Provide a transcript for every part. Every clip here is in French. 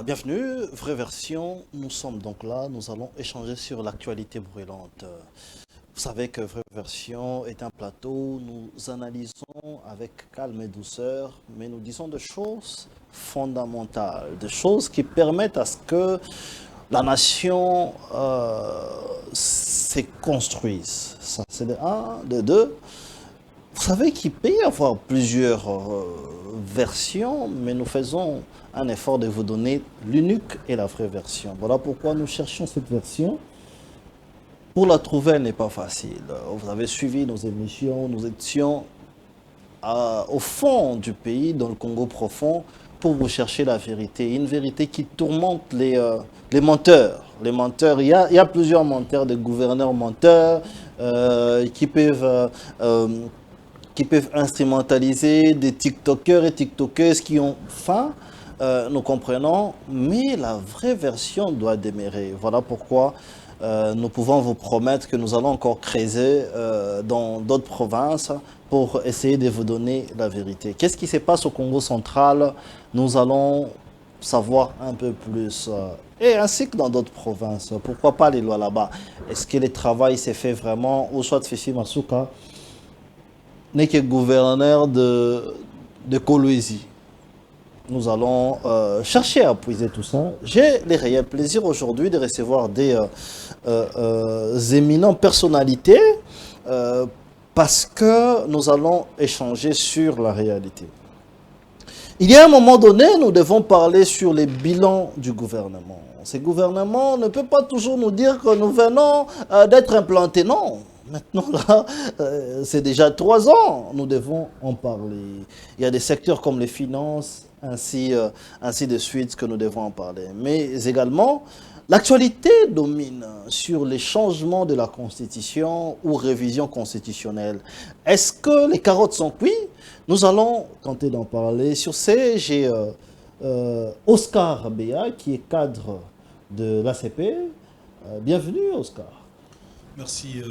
Bienvenue, vraie version. Nous sommes donc là, nous allons échanger sur l'actualité brûlante. Vous savez que vraie version est un plateau, nous analysons avec calme et douceur, mais nous disons des choses fondamentales, des choses qui permettent à ce que la nation se construise. Ça, c'est de un. De deux, vous savez qu'il peut y avoir plusieurs versions, mais nous faisons un effort de vous donner l'unique et la vraie version. Voilà pourquoi nous cherchons cette version. Pour la trouver, elle n'est pas facile. Vous avez suivi nos émissions, nous étions au fond du pays, dans le Congo profond, pour vous chercher la vérité. Une vérité qui tourmente les menteurs. Les menteurs, il y a plusieurs menteurs, des gouverneurs menteurs qui peuvent instrumentaliser des TikTokers et TikTokeuses qui ont faim, nous comprenons, mais la vraie version doit demeurer. Voilà pourquoi nous pouvons vous promettre que nous allons encore creuser dans d'autres provinces pour essayer de vous donner la vérité. Qu'est-ce qui se passe au Congo central? Nous allons savoir un peu plus. Et ainsi que dans d'autres provinces. Pourquoi pas les lois là-bas? Est-ce que le travail s'est fait vraiment? Ou soit Fifi Masuka n'est que gouverneur de Kolwezi. Nous allons chercher à puiser tout ça. J'ai le réel plaisir aujourd'hui de recevoir des éminentes personnalités parce que nous allons échanger sur la réalité. Il y a un moment donné, nous devons parler sur les bilans du gouvernement. Ce gouvernement ne peut pas toujours nous dire que nous venons d'être implantés. Non. Maintenant, là, c'est déjà 3 ans, nous devons en parler. Il y a des secteurs comme les finances, ainsi de suite, que nous devons en parler. Mais également, l'actualité domine sur les changements de la Constitution ou révision constitutionnelle. Est-ce que les carottes sont cuites? Nous allons tenter d'en parler. Sur ce, j'ai Oscar Béa, qui est cadre de l'ACP. Bienvenue, Oscar. Merci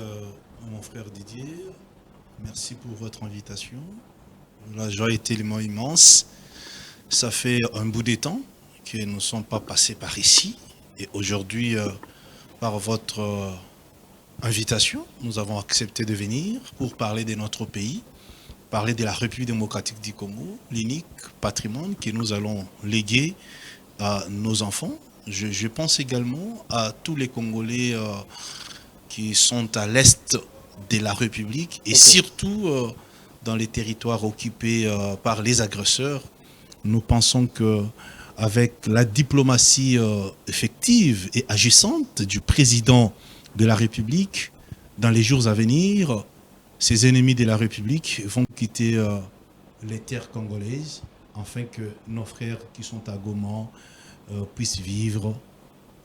mon frère Didier, merci pour votre invitation. La joie est tellement immense. Ça fait un bout de temps que nous ne sommes pas passés par ici. Et aujourd'hui, par votre invitation, nous avons accepté de venir pour parler de notre pays, parler de la République démocratique du Congo, l'unique patrimoine que nous allons léguer à nos enfants. Je pense également à tous les Congolais qui sont à l'est de la République et surtout dans les territoires occupés par les agresseurs. Nous pensons que avec la diplomatie effective et agissante du président de la République, dans les jours à venir, ces ennemis de la République vont quitter les terres congolaises afin que nos frères qui sont à Goma puissent vivre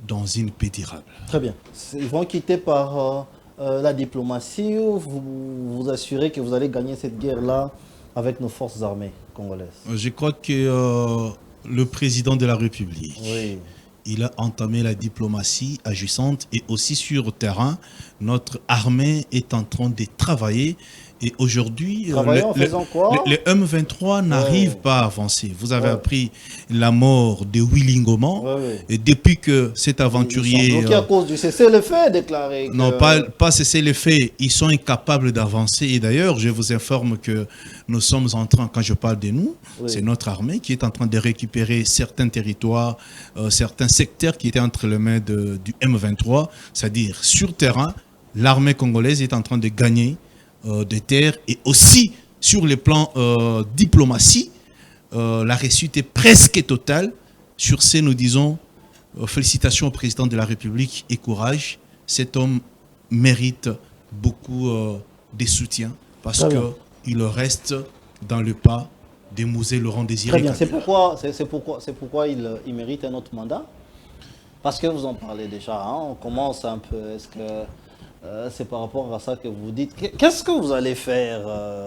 dans une paix durable. Très bien. Ils vont quitter par la diplomatie ou vous assurez que vous allez gagner cette guerre-là avec nos forces armées congolaises? Je crois que le président de la République, oui, il a entamé la diplomatie agissante et aussi sur le terrain, notre armée est en train de travailler. Et aujourd'hui, le M23 n'arrive pas à avancer. Vous avez appris la mort de Willy Ngoma. Et depuis que cet aventurier... Donc à cause du cessez-le-feu déclaré... Non, pas cessez-le-feu. Ils sont incapables d'avancer. Et d'ailleurs, je vous informe que nous sommes en train, quand je parle de nous, c'est notre armée qui est en train de récupérer certains territoires, certains secteurs qui étaient entre les mains du M23. C'est-à-dire, sur terrain, l'armée congolaise est en train de gagner des terres et aussi sur le plan diplomatie, la réussite est presque totale. Sur ce, nous disons félicitations au président de la République et courage. Cet homme mérite beaucoup de soutien parce qu'il reste dans le pas de Mouzé Laurent Désiré. Très bien, c'est pourquoi il mérite un autre mandat. Parce que vous en parlez déjà, hein, on commence un peu. Est-ce que c'est par rapport à ça que vous dites? Qu'est-ce que vous allez faire,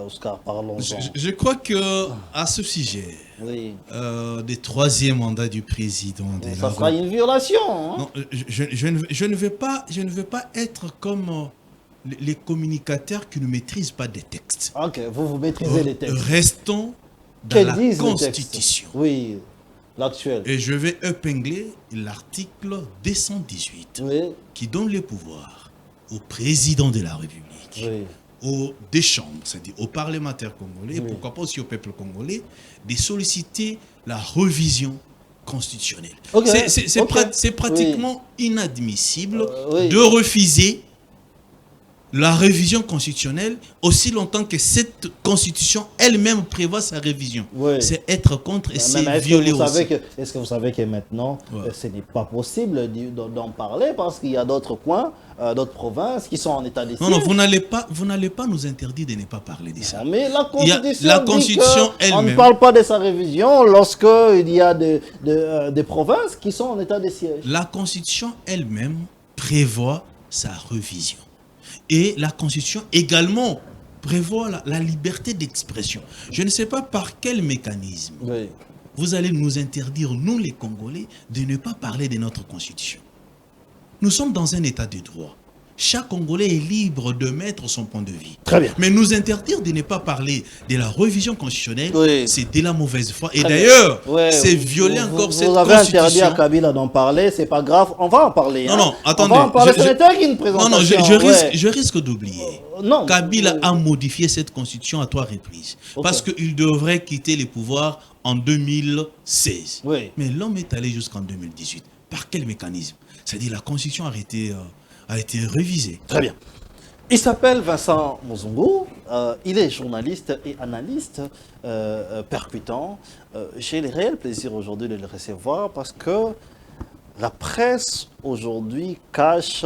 Oscar? Parlons-en. Je crois que à ce sujet, des 3e mandats du président... ça sera une violation. Hein? Non, je ne veux pas être comme les communicateurs qui ne maîtrisent pas des textes. Ok, vous maîtrisez les textes. Restons dans la Constitution. Oui. L'actuel. Et je vais épingler l'article 218 Oui. qui donne les pouvoirs au président de la République, Oui. aux des chambres, c'est-à-dire aux parlementaires congolais, et Oui. pourquoi pas aussi au peuple congolais, de solliciter la révision constitutionnelle. Ok, C'est ok. c'est pratiquement inadmissible oui. de refuser la révision constitutionnelle aussi longtemps que cette constitution elle-même prévoit sa révision. Oui. C'est être contre et c'est violer aussi. Est-ce que vous savez que maintenant, ce n'est pas possible d'en parler parce qu'il y a d'autres coins, d'autres provinces qui sont en état de siège. Non, vous n'allez pas nous interdire de ne pas parler de ça. Mais la la Constitution dit on ne elle-même. parle pas de sa révision lorsqu'il y a des provinces qui sont en état de siège. La Constitution elle-même prévoit sa révision. Et la Constitution également prévoit la liberté d'expression. Je ne sais pas par quel mécanisme vous allez nous interdire, nous les Congolais, de ne pas parler de notre Constitution. Nous sommes dans un état de droit. Chaque Congolais est libre de mettre son point de vue. Très bien. Mais nous interdire de ne pas parler de la révision constitutionnelle, c'est de la mauvaise foi. Et Très d'ailleurs, bien. c'est violer encore cette Vous constitution. avez interdit à Kabila d'en parler, c'est pas grave, on va en parler. Non, non, attendez. On va en parler, ce n'était qu'une présentation. Non, je risque d'oublier. Non. Kabila a modifié cette constitution à 3 reprises. Parce qu'il devrait quitter les pouvoirs en 2016. Oui. Mais l'homme est allé jusqu'en 2018. Par quel mécanisme? C'est-à-dire la constitution a été révisée. Très bien. Il s'appelle Vincent Muzungu, il est journaliste et analyste percutant. J'ai le réel plaisir aujourd'hui de le recevoir parce que la presse aujourd'hui cache,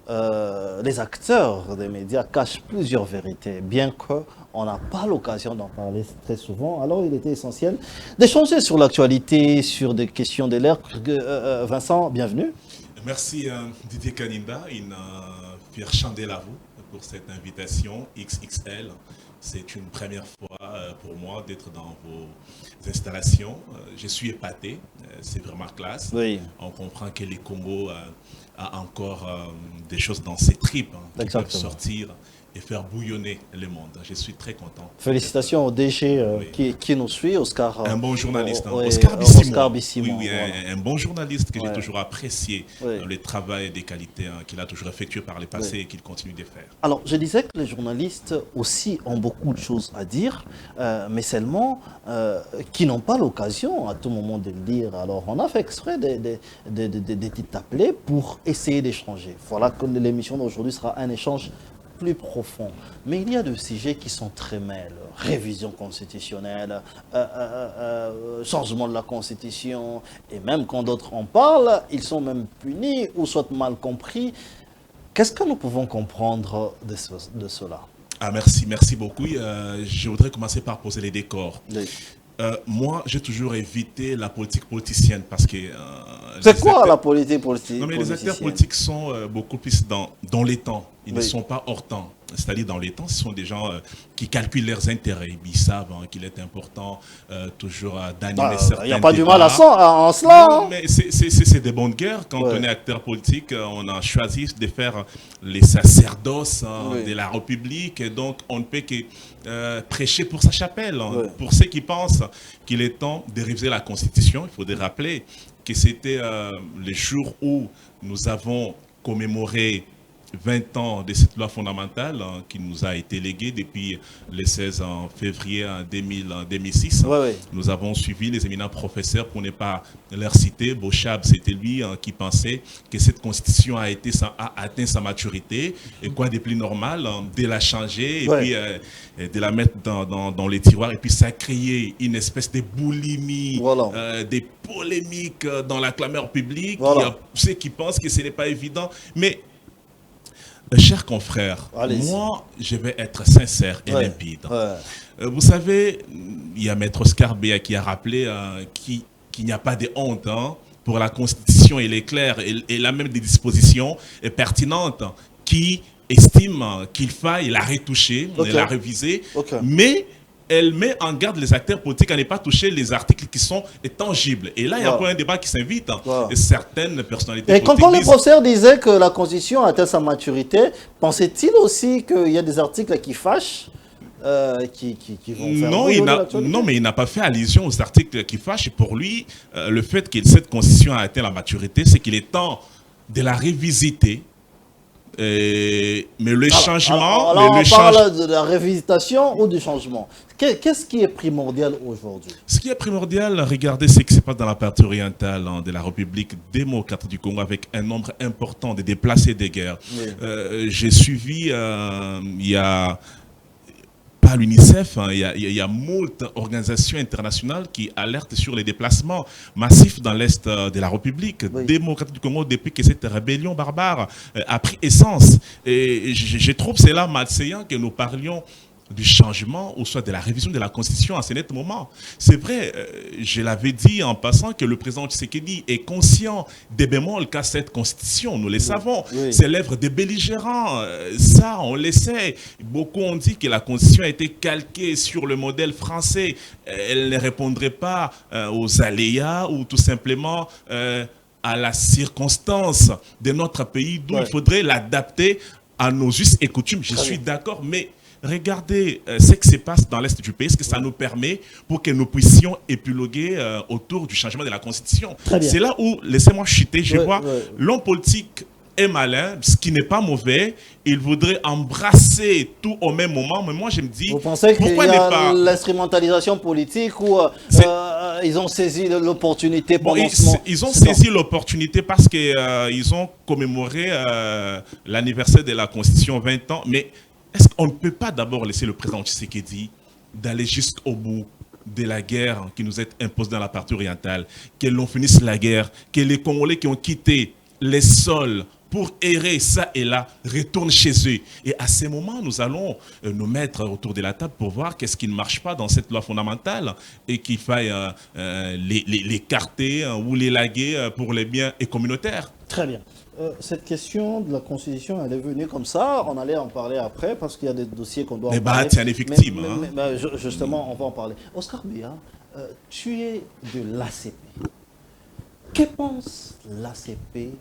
les acteurs des médias cachent plusieurs vérités, bien qu'on n'a pas l'occasion d'en parler très souvent. Alors il était essentiel d'échanger sur l'actualité, sur des questions de l'ère. Vincent, bienvenue. Merci Didier Kaninda, une fière chandelle à vous pour cette invitation XXL. C'est une première fois pour moi d'être dans vos installations. Je suis épaté, c'est vraiment classe. Oui. On comprend que les Congo a encore des choses dans ses tripes qui peuvent sortir et faire bouillonner le monde. Je suis très content. Félicitations au DG qui nous suit, Oscar. Un bon journaliste, Oscar Bissimon. Oui, un bon journaliste que j'ai toujours apprécié le travail des qualités qu'il a toujours effectué par le passé et qu'il continue de faire. Alors, je disais que les journalistes aussi ont beaucoup de choses à dire, mais seulement qui n'ont pas l'occasion à tout moment de le dire. Alors, on a fait exprès de t'appeler pour essayer d'échanger. Voilà que l'émission d'aujourd'hui sera un échange plus profond. Mais il y a des sujets qui sont très mêlés. Révision constitutionnelle, changement de la Constitution, et même quand d'autres en parlent, ils sont même punis ou soit mal compris. Qu'est-ce que nous pouvons comprendre de cela? Merci beaucoup. Je voudrais commencer par poser les décors. Oui. Moi, j'ai toujours évité la politique politicienne parce que... c'est quoi la politique politicienne? Non, mais les acteurs politiques sont beaucoup plus dans les temps. Ils ne sont pas hors temps. C'est-à-dire dans les temps, ce sont des gens qui calculent leurs intérêts. Ils savent qu'il est important toujours d'animer certains. Il n'y a pas du mal en cela. Non, mais c'est des bonnes guerres. Quand on est acteur politique, on a choisi de faire les sacerdoces de la République. Et donc, on ne peut que prêcher pour sa chapelle. Pour ceux qui pensent qu'il est temps de réviser la Constitution, il faudrait rappeler que c'était le jour où nous avons commémoré 20 ans de cette loi fondamentale qui nous a été léguée depuis le 16 février 2006. Nous avons suivi les éminents professeurs, pour ne pas leur citer. Bochab, c'était lui qui pensait que cette constitution a atteint sa maturité. Et quoi de plus normal, de la changer et puis de la mettre dans les tiroirs. Et puis ça a créé une espèce de boulimie, des polémiques dans la clameur publique. Il y a ceux qui pensent que ce n'est pas évident. Mais chers confrères, moi, je vais être sincère et limpide. Vous savez, il y a Maître Oscar Béa qui a rappelé qu'il n'y a pas de honte pour la Constitution. Elle est claire, elle a même des dispositions pertinentes qui estiment qu'il faille la retoucher, la réviser, mais elle met en garde les acteurs politiques à ne pas toucher les articles qui sont tangibles. Et là, il y a encore un débat qui s'invite. Certaines personnalités politiques... Et quand le professeur disait que la Constitution atteint sa maturité, pensait-il aussi qu'il y a des articles qui fâchent? qui vont faire non, mais il n'a pas fait allusion aux articles qui fâchent. Et pour lui, le fait que cette constitution a atteint la maturité, c'est qu'il est temps de la révisiter. Mais le changement... Alors on parle de la révisitation ou du changement. Qu'est-ce qui est primordial aujourd'hui? Ce qui est primordial, regardez ce qui se passe dans la partie orientale de la République démocratique du Congo avec un nombre important de déplacés de guerre. Oui. J'ai suivi, il y a... pas l'UNICEF, il y a moult organisations internationales qui alertent sur les déplacements massifs dans l'Est de la République démocratique du Congo depuis que cette rébellion barbare a pris essence. Et je trouve cela malséant que nous parlions du changement ou soit de la révision de la Constitution à ce net moment. C'est vrai, je l'avais dit en passant que le président Tshisekedi est conscient des bémols qu'a cette Constitution, nous le savons. Oui. C'est l'œuvre des belligérants, ça on le sait. Beaucoup ont dit que la Constitution a été calquée sur le modèle français. Elle ne répondrait pas aux aléas ou tout simplement à la circonstance de notre pays, d'où il faudrait l'adapter à nos us et coutumes. Je suis d'accord, mais regardez ce qui se passe dans l'Est du pays, ce que ça nous permet pour que nous puissions épiloguer autour du changement de la Constitution. C'est là où, laissez-moi chuter, je vois l'homme politique est malin, ce qui n'est pas mauvais, il voudrait embrasser tout au même moment, mais moi je me dis... Vous pensez qu'il y a l'instrumentalisation politique ou ils ont saisi l'opportunité pendant ce moment? Ils ont saisi l'opportunité parce qu'ils ont commémoré l'anniversaire de la Constitution 20 ans, mais est-ce qu'on ne peut pas d'abord laisser le président Tshisekedi d'aller jusqu'au bout de la guerre qui nous est imposée dans la partie orientale, que l'on finisse la guerre, que les Congolais qui ont quitté les sols pour errer ça et là retournent chez eux. Et à ce moment, nous allons nous mettre autour de la table pour voir qu'est-ce qui ne marche pas dans cette loi fondamentale et qu'il faille l'écarter ou l'élaguer pour les biens et communautaires. Très bien. Cette question de la Constitution, elle est venue comme ça. On allait en parler après parce qu'il y a des dossiers qu'on doit en parler. C'est une victime. Mais justement, on va en parler. Oscar Bia, tu es de l'ACP. Que pense l'ACP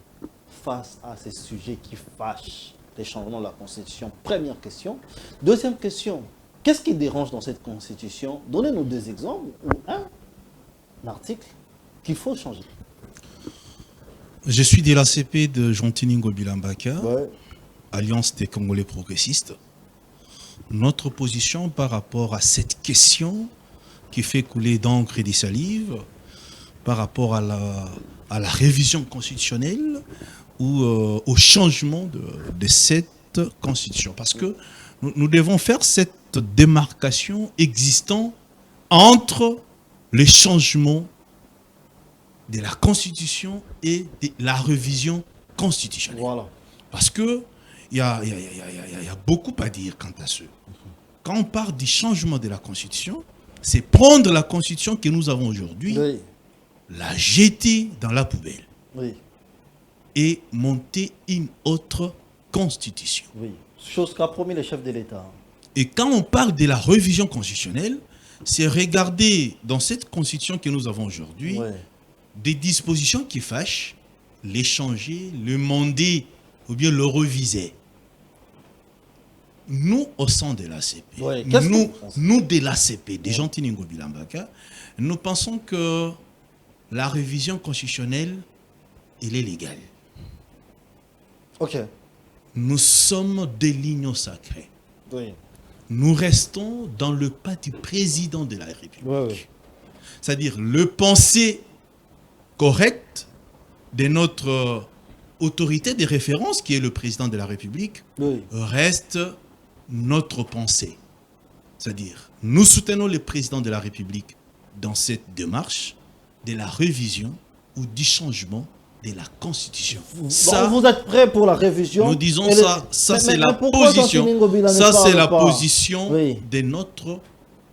face à ces sujets qui fâchent les changements de la Constitution? Première question. Deuxième question, qu'est-ce qui dérange dans cette Constitution? Donnez-nous deux exemples ou un article qu'il faut changer. Je suis de l'ACP de Jontiningo Bilambaka, Alliance des Congolais progressistes. Notre position par rapport à cette question qui fait couler d'encre et des salives, par rapport à la révision constitutionnelle ou au changement de cette constitution. Parce que nous devons faire cette démarcation existant entre les changements de la Constitution et de la révision constitutionnelle. Voilà. Parce que il y a beaucoup à dire quant à ce. Quand on parle du changement de la Constitution, c'est prendre la Constitution que nous avons aujourd'hui, la jeter dans la poubelle et monter une autre Constitution. Oui. Chose qu'a promis le chef de l'État. Et quand on parle de la révision constitutionnelle, c'est regarder dans cette Constitution que nous avons aujourd'hui des dispositions qui fâchent, les changer, le monder ou bien le reviser. Nous, au sein de l'ACP, nous de l'ACP, des Jontiningo Bilambaka, nous pensons que la révision constitutionnelle, elle est légale. Ok. Nous sommes des lignes sacrées. Nous restons dans le pas du président de la République. C'est-à-dire le pensée correct de notre autorité de référence, qui est le président de la République, reste notre pensée. C'est-à-dire, nous soutenons le président de la République dans cette démarche de la révision ou du changement de la Constitution. Vous êtes prêts pour la révision? Nous disons ça c'est la position. Ça c'est la position de notre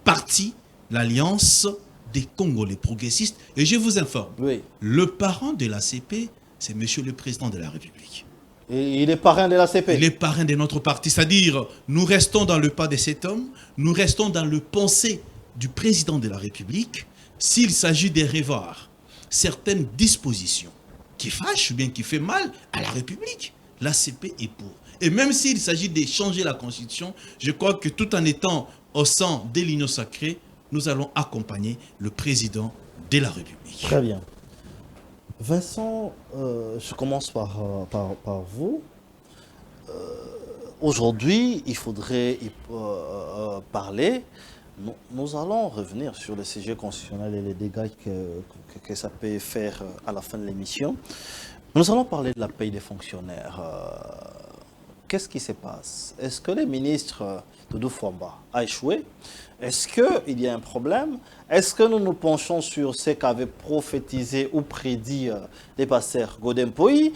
parti, l'Alliance des Congolais progressistes. Et je vous informe, le parent de l'ACP, c'est monsieur le président de la République. Et il est parrain de l'ACP? Il est parrain de notre parti. C'est-à-dire, nous restons dans le pas de cet homme, nous restons dans le pensée du président de la République. S'il s'agit de revoir certaines dispositions qui fâchent ou bien qui fait mal à la République, l'ACP est pour. Et même s'il s'agit de changer la Constitution, je crois que tout en étant au sein de l'Union sacrée, nous allons accompagner le président de la République. Très bien. Vincent, je commence par vous. Aujourd'hui, il faudrait parler. Nous allons revenir sur le sujet constitutionnel et les dégâts que ça peut faire à la fin de l'émission. Nous allons parler de la paye des fonctionnaires. Qu'est-ce qui se passe? Est-ce que le ministre Doudou Fwamba a échoué? Est-ce qu'il y a un problème? Est-ce que nous nous penchons sur ce qu'avait prophétisé ou prédit les pasteurs Godin Poyi?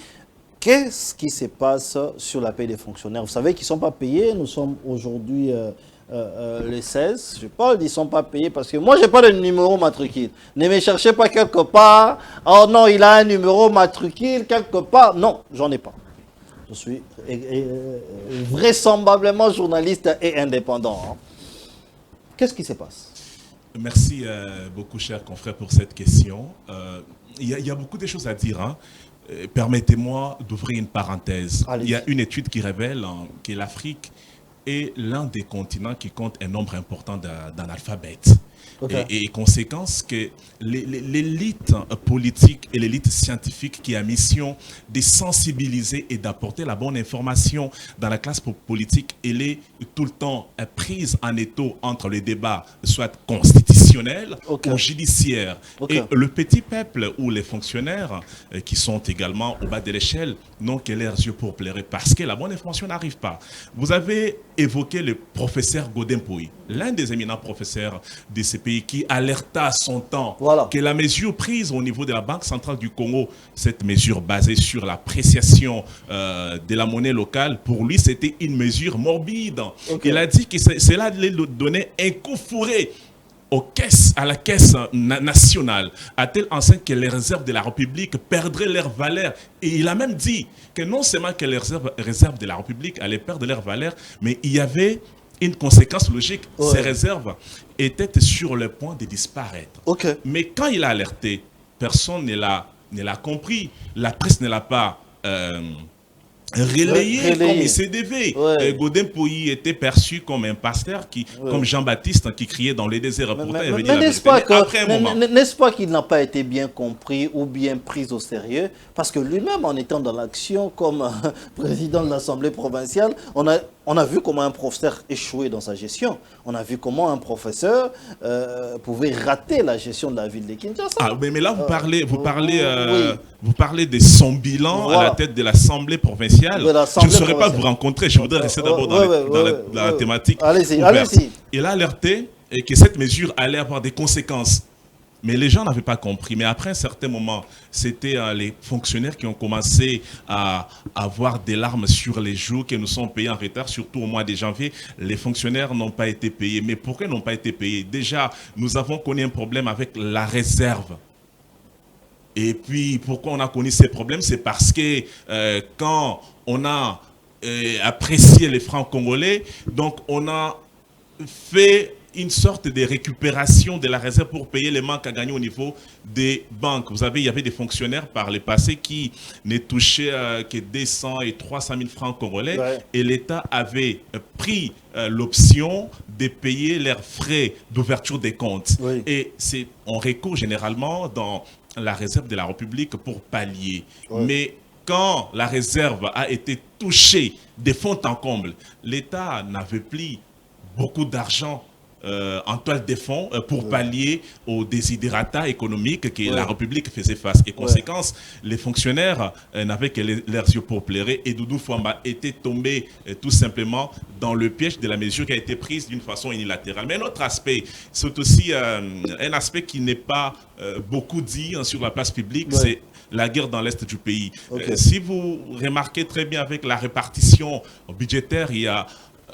Qu'est-ce qui se passe sur la paye des fonctionnaires? Vous savez qu'ils ne sont pas payés. Nous sommes aujourd'hui les 16. Je parle ils ne sont pas payés parce que moi, je n'ai pas de numéro matricule. Ne me cherchez pas quelque part. Oh non, il a un numéro matricule quelque part. Non, j'en ai pas. Je suis vraisemblablement journaliste et indépendant. Hein. Qu'est-ce qui se passe? Merci beaucoup, cher confrère, pour cette question. Il y a beaucoup de choses à dire. Hein. Permettez-moi d'ouvrir une parenthèse. Il y a une étude qui révèle que l'Afrique est l'un des continents qui compte un nombre important d'analphabètes. Okay. Et conséquence que l'élite politique et l'élite scientifique qui a mission de sensibiliser et d'apporter la bonne information dans la classe politique, elle est tout le temps prise en étau entre les débats, soit constitutionnels ou judiciaires. Et le petit peuple ou les fonctionnaires qui sont également au bas de l'échelle n'ont que leurs yeux pour pleurer parce que la bonne information n'arrive pas. Vous avez évoqué le professeur Godin Poyi, l'un des éminents professeurs de ces pays qui alerta à son temps que la mesure prise au niveau de la Banque centrale du Congo, cette mesure basée sur l'appréciation de la monnaie locale, pour lui c'était une mesure morbide. Il a dit que cela allait donner un coup fourré à la caisse nationale, à tel enseigne que les réserves de la République perdraient leur valeur. Et il a même dit que non seulement que les réserves de la République allaient perdre leur valeur, mais il y avait une conséquence logique. Ces réserves étaient sur le point de disparaître. Mais quand il a alerté, personne ne l'a compris. La presse ne l'a pas relayé comme il se devait. Godin Poyi était perçu comme un pasteur comme Jean-Baptiste qui criait dans les déserts. Mais n'est-ce pas qu'il n'a pas été bien compris ou bien pris au sérieux? Parce que lui-même, en étant dans l'action comme président de l'Assemblée provinciale, on a vu comment un professeur échouait dans sa gestion. On a vu comment un professeur pouvait rater la gestion de la ville de Kinshasa. Ah, mais là, vous parlez de son bilan à la tête de l'Assemblée provinciale. Je ne saurais pas vous rencontrer. Je voudrais rester d'abord dans la thématique. Allez-y. Il a alerté que cette mesure allait avoir des conséquences. Mais les gens n'avaient pas compris. Mais après un certain moment, c'était les fonctionnaires qui ont commencé à avoir des larmes sur les joues, que nous sommes payés en retard, surtout au mois de janvier. Les fonctionnaires n'ont pas été payés. Mais pourquoi ils n'ont pas été payés? Déjà, nous avons connu un problème avec la réserve. Et puis, pourquoi on a connu ces problèmes? C'est parce que quand on a apprécié les francs congolais, donc on a fait une sorte de récupération de la réserve pour payer les manques à gagner au niveau des banques. Vous savez, il y avait des fonctionnaires par le passé qui ne touchaient que 200 et 300 000 francs congolais et l'État avait pris l'option de payer leurs frais d'ouverture des comptes. Et on recourt généralement dans la réserve de la République pour pallier. Mais quand la réserve a été touchée de fond en comble, l'État n'avait plus beaucoup d'argent en toile de fond pour pallier aux désidérata économiques que la République faisait face. Et conséquence, les fonctionnaires n'avaient que leurs yeux pour pleurer et Doudou Fwamba était tombé tout simplement dans le piège de la mesure qui a été prise d'une façon unilatérale. Mais un autre aspect, c'est aussi un aspect qui n'est pas beaucoup dit sur la place publique, c'est la guerre dans l'Est du pays. Si vous remarquez très bien avec la répartition budgétaire, il y a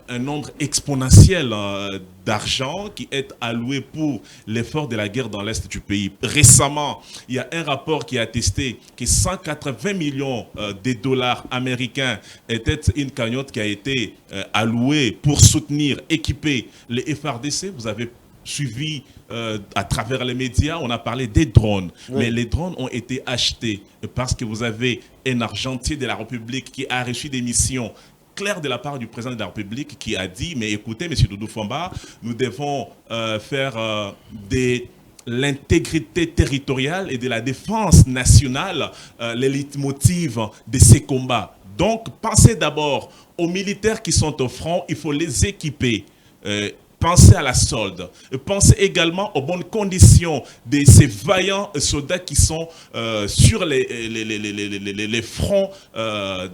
un nombre exponentiel d'argent qui est alloué pour l'effort de la guerre dans l'Est du pays. Récemment, il y a un rapport qui a attesté que 180 millions de dollars américains était une cagnotte qui a été allouée pour soutenir, équiper les FRDC. Vous avez suivi à travers les médias, on a parlé des drones. Mais les drones ont été achetés parce que vous avez un argentier de la République qui a reçu des missions clair de la part du président de la République qui a dit, mais écoutez, M. Doudou Famba, nous devons faire l'intégrité territoriale et de la défense nationale les leitmotivs de ces combats. Donc, pensez d'abord aux militaires qui sont au front, il faut les équiper. Pensez à la solde. Pensez également aux bonnes conditions de ces vaillants soldats qui sont sur les fronts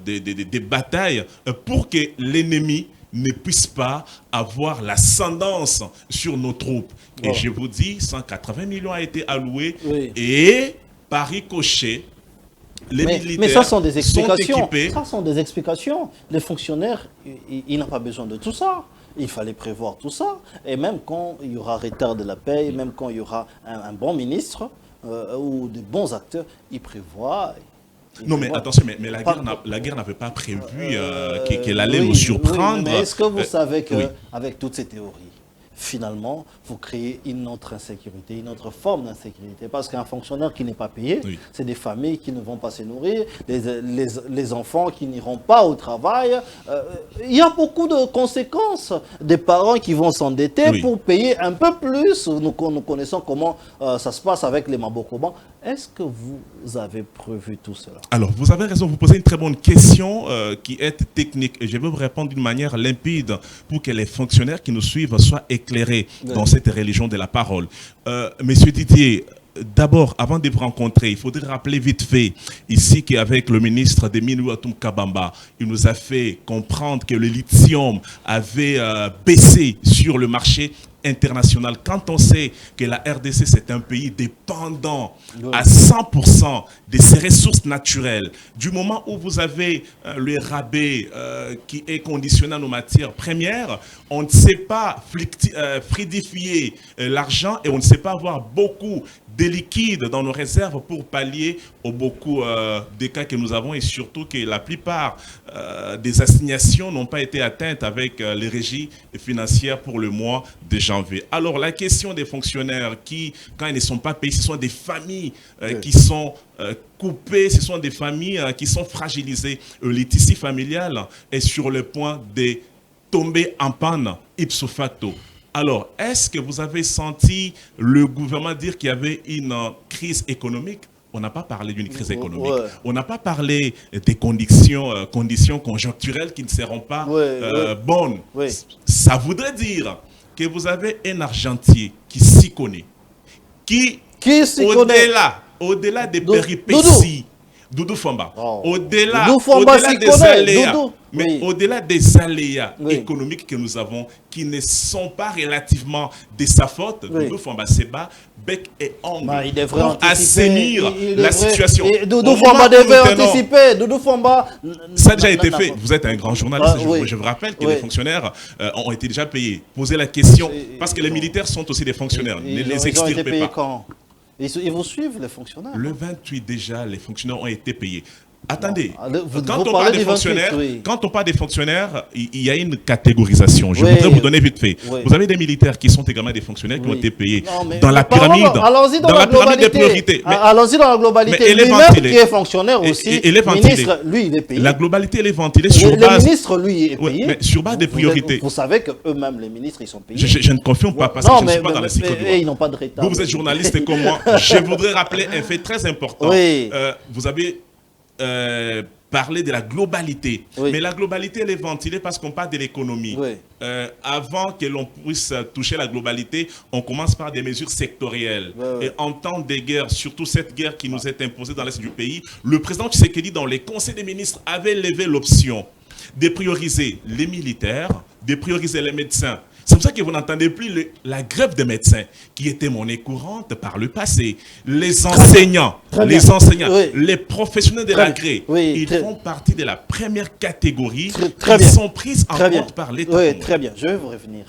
des batailles pour que l'ennemi ne puisse pas avoir l'ascendance sur nos troupes. Et je vous dis, 180 millions a été alloué et par ricochet, les militaires mais ça sont des explications. sont équipés. Ça sont des explications. Les fonctionnaires, ils n'ont pas besoin de tout ça. Il fallait prévoir tout ça. Et même quand il y aura retard de la paye, même quand il y aura un bon ministre ou de bons acteurs, ils prévoient. Non, mais attention, mais la guerre n'avait pas prévu qu'elle allait nous surprendre. Mais est-ce que vous savez qu'avec toutes ces théories, finalement, vous créez une autre insécurité, une autre forme d'insécurité. Parce qu'un fonctionnaire qui n'est pas payé, c'est des familles qui ne vont pas se nourrir, les enfants qui n'iront pas au travail. Il y a beaucoup de conséquences. Des parents qui vont s'endetter pour payer un peu plus. Nous connaissons comment ça se passe avec les Mabokoban. Est-ce que vous avez prévu tout cela? Alors, vous avez raison, vous posez une très bonne question qui est technique. Et je vais vous répondre d'une manière limpide pour que les fonctionnaires qui nous suivent soient éclairés dans cette religion de la parole. Monsieur Didier, d'abord, avant de vous rencontrer, il faudrait rappeler vite fait ici qu'avec le ministre de Minuatum Kabamba, il nous a fait comprendre que le lithium avait baissé sur le marché international. Quand on sait que la RDC, c'est un pays dépendant à 100% de ses ressources naturelles, du moment où vous avez le rabais qui est conditionné à nos matières premières, on ne sait pas fluidifier l'argent et on ne sait pas avoir beaucoup de liquide dans nos réserves pour pallier aux beaucoup des cas que nous avons et surtout que la plupart des assignations n'ont pas été atteintes avec les régies financières pour le mois de janvier. Alors la question des fonctionnaires qui, quand ils ne sont pas payés, ce sont des familles qui sont coupées, ce sont des familles qui sont fragilisées. Le tissu familial est sur le point de tomber en panne ipso facto. Alors, est-ce que vous avez senti le gouvernement dire qu'il y avait une crise économique? On n'a pas parlé d'une crise économique. On n'a pas parlé des conditions conjoncturelles qui ne seront pas bonnes. Ça voudrait dire que vous avez un argentier qui s'y connaît, qui au-delà des péripéties, Doudou Famba, au-delà des aléas, mais au-delà des aléas économiques que nous avons, qui ne sont pas relativement de sa faute, Doudou Famba Seba, bec et ongle, pour assainir la situation. Doudou Famba devait anticiper. Doudou Famba... Ça a déjà été fait. Vous êtes un grand journaliste. Je vous rappelle que les fonctionnaires ont été déjà payés. Posez la question, parce que les militaires sont aussi des fonctionnaires. Ne les extirpez pas. Ils vous suivent, les fonctionnaires. Le 28 déjà, les fonctionnaires ont été payés. Attendez, quand on parle des fonctionnaires, il y a une catégorisation. Je voudrais vous donner vite fait. Vous avez des militaires qui sont également des fonctionnaires qui ont été payés dans la pyramide, des priorités. Allons-y dans la globalité. Lui-même qui est fonctionnaire aussi, le ministre, lui, il est payé. La globalité, elle est ventilée sur base... Le ministre, lui, est payé. Mais sur base des priorités. Vous savez qu'eux-mêmes, les ministres, ils sont payés. Je ne confirme pas parce que je ne suis pas dans la psychologie. Ils n'ont pas de retard. Vous êtes journaliste comme moi. Je voudrais rappeler un fait très important. Vous avez... parler de la globalité. Mais la globalité, elle est ventilée parce qu'on parle de l'économie. Avant que l'on puisse toucher la globalité, on commence par des mesures sectorielles. Et en temps de guerre, surtout cette guerre qui nous est imposée dans l'est du pays, le président Tshisekedi, dans les conseils des ministres, avait levé l'option de prioriser les militaires, de prioriser les médecins. C'est pour ça que vous n'entendez plus la grève des médecins, qui était monnaie courante par le passé. Les enseignants, les professionnels de l'agré, ils font partie de la première catégorie qui sont prises en compte par l'État. Oui, très bien. Je vais vous revenir.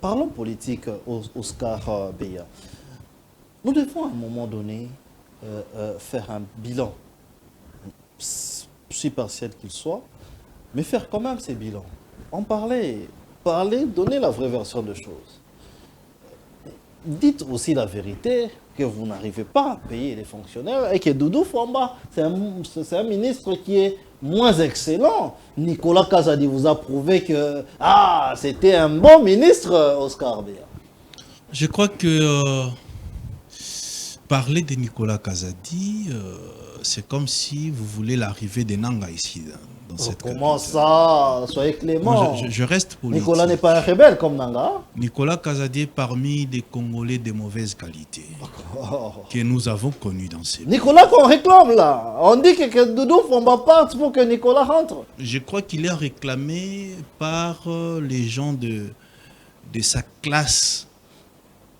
Parlons politique, Oscar Beya. Nous devons à un moment donné faire un bilan, si partiel qu'il soit, mais faire quand même ces bilans. En parler, donner la vraie version des choses. dites aussi la vérité que vous n'arrivez pas à payer les fonctionnaires et que Doudou Famba, c'est un ministre qui est moins excellent. Nicolas Kazadi vous a prouvé que c'était un bon ministre, Oscar Bia. Je crois que parler de Nicolas Kazadi, c'est comme si vous voulez l'arrivée de Nanga ici. Dans cette Comment ça? Soyez clément. Je reste politique. Nicolas n'est pas un rebelle comme Nanga. Nicolas Kazadi est parmi des Congolais de mauvaise qualité que nous avons connus dans ces pays. Nicolas qu'on réclame là. On dit que Doudou Famba parte pour que Nicolas rentre. Je crois qu'il est réclamé par les gens de sa classe,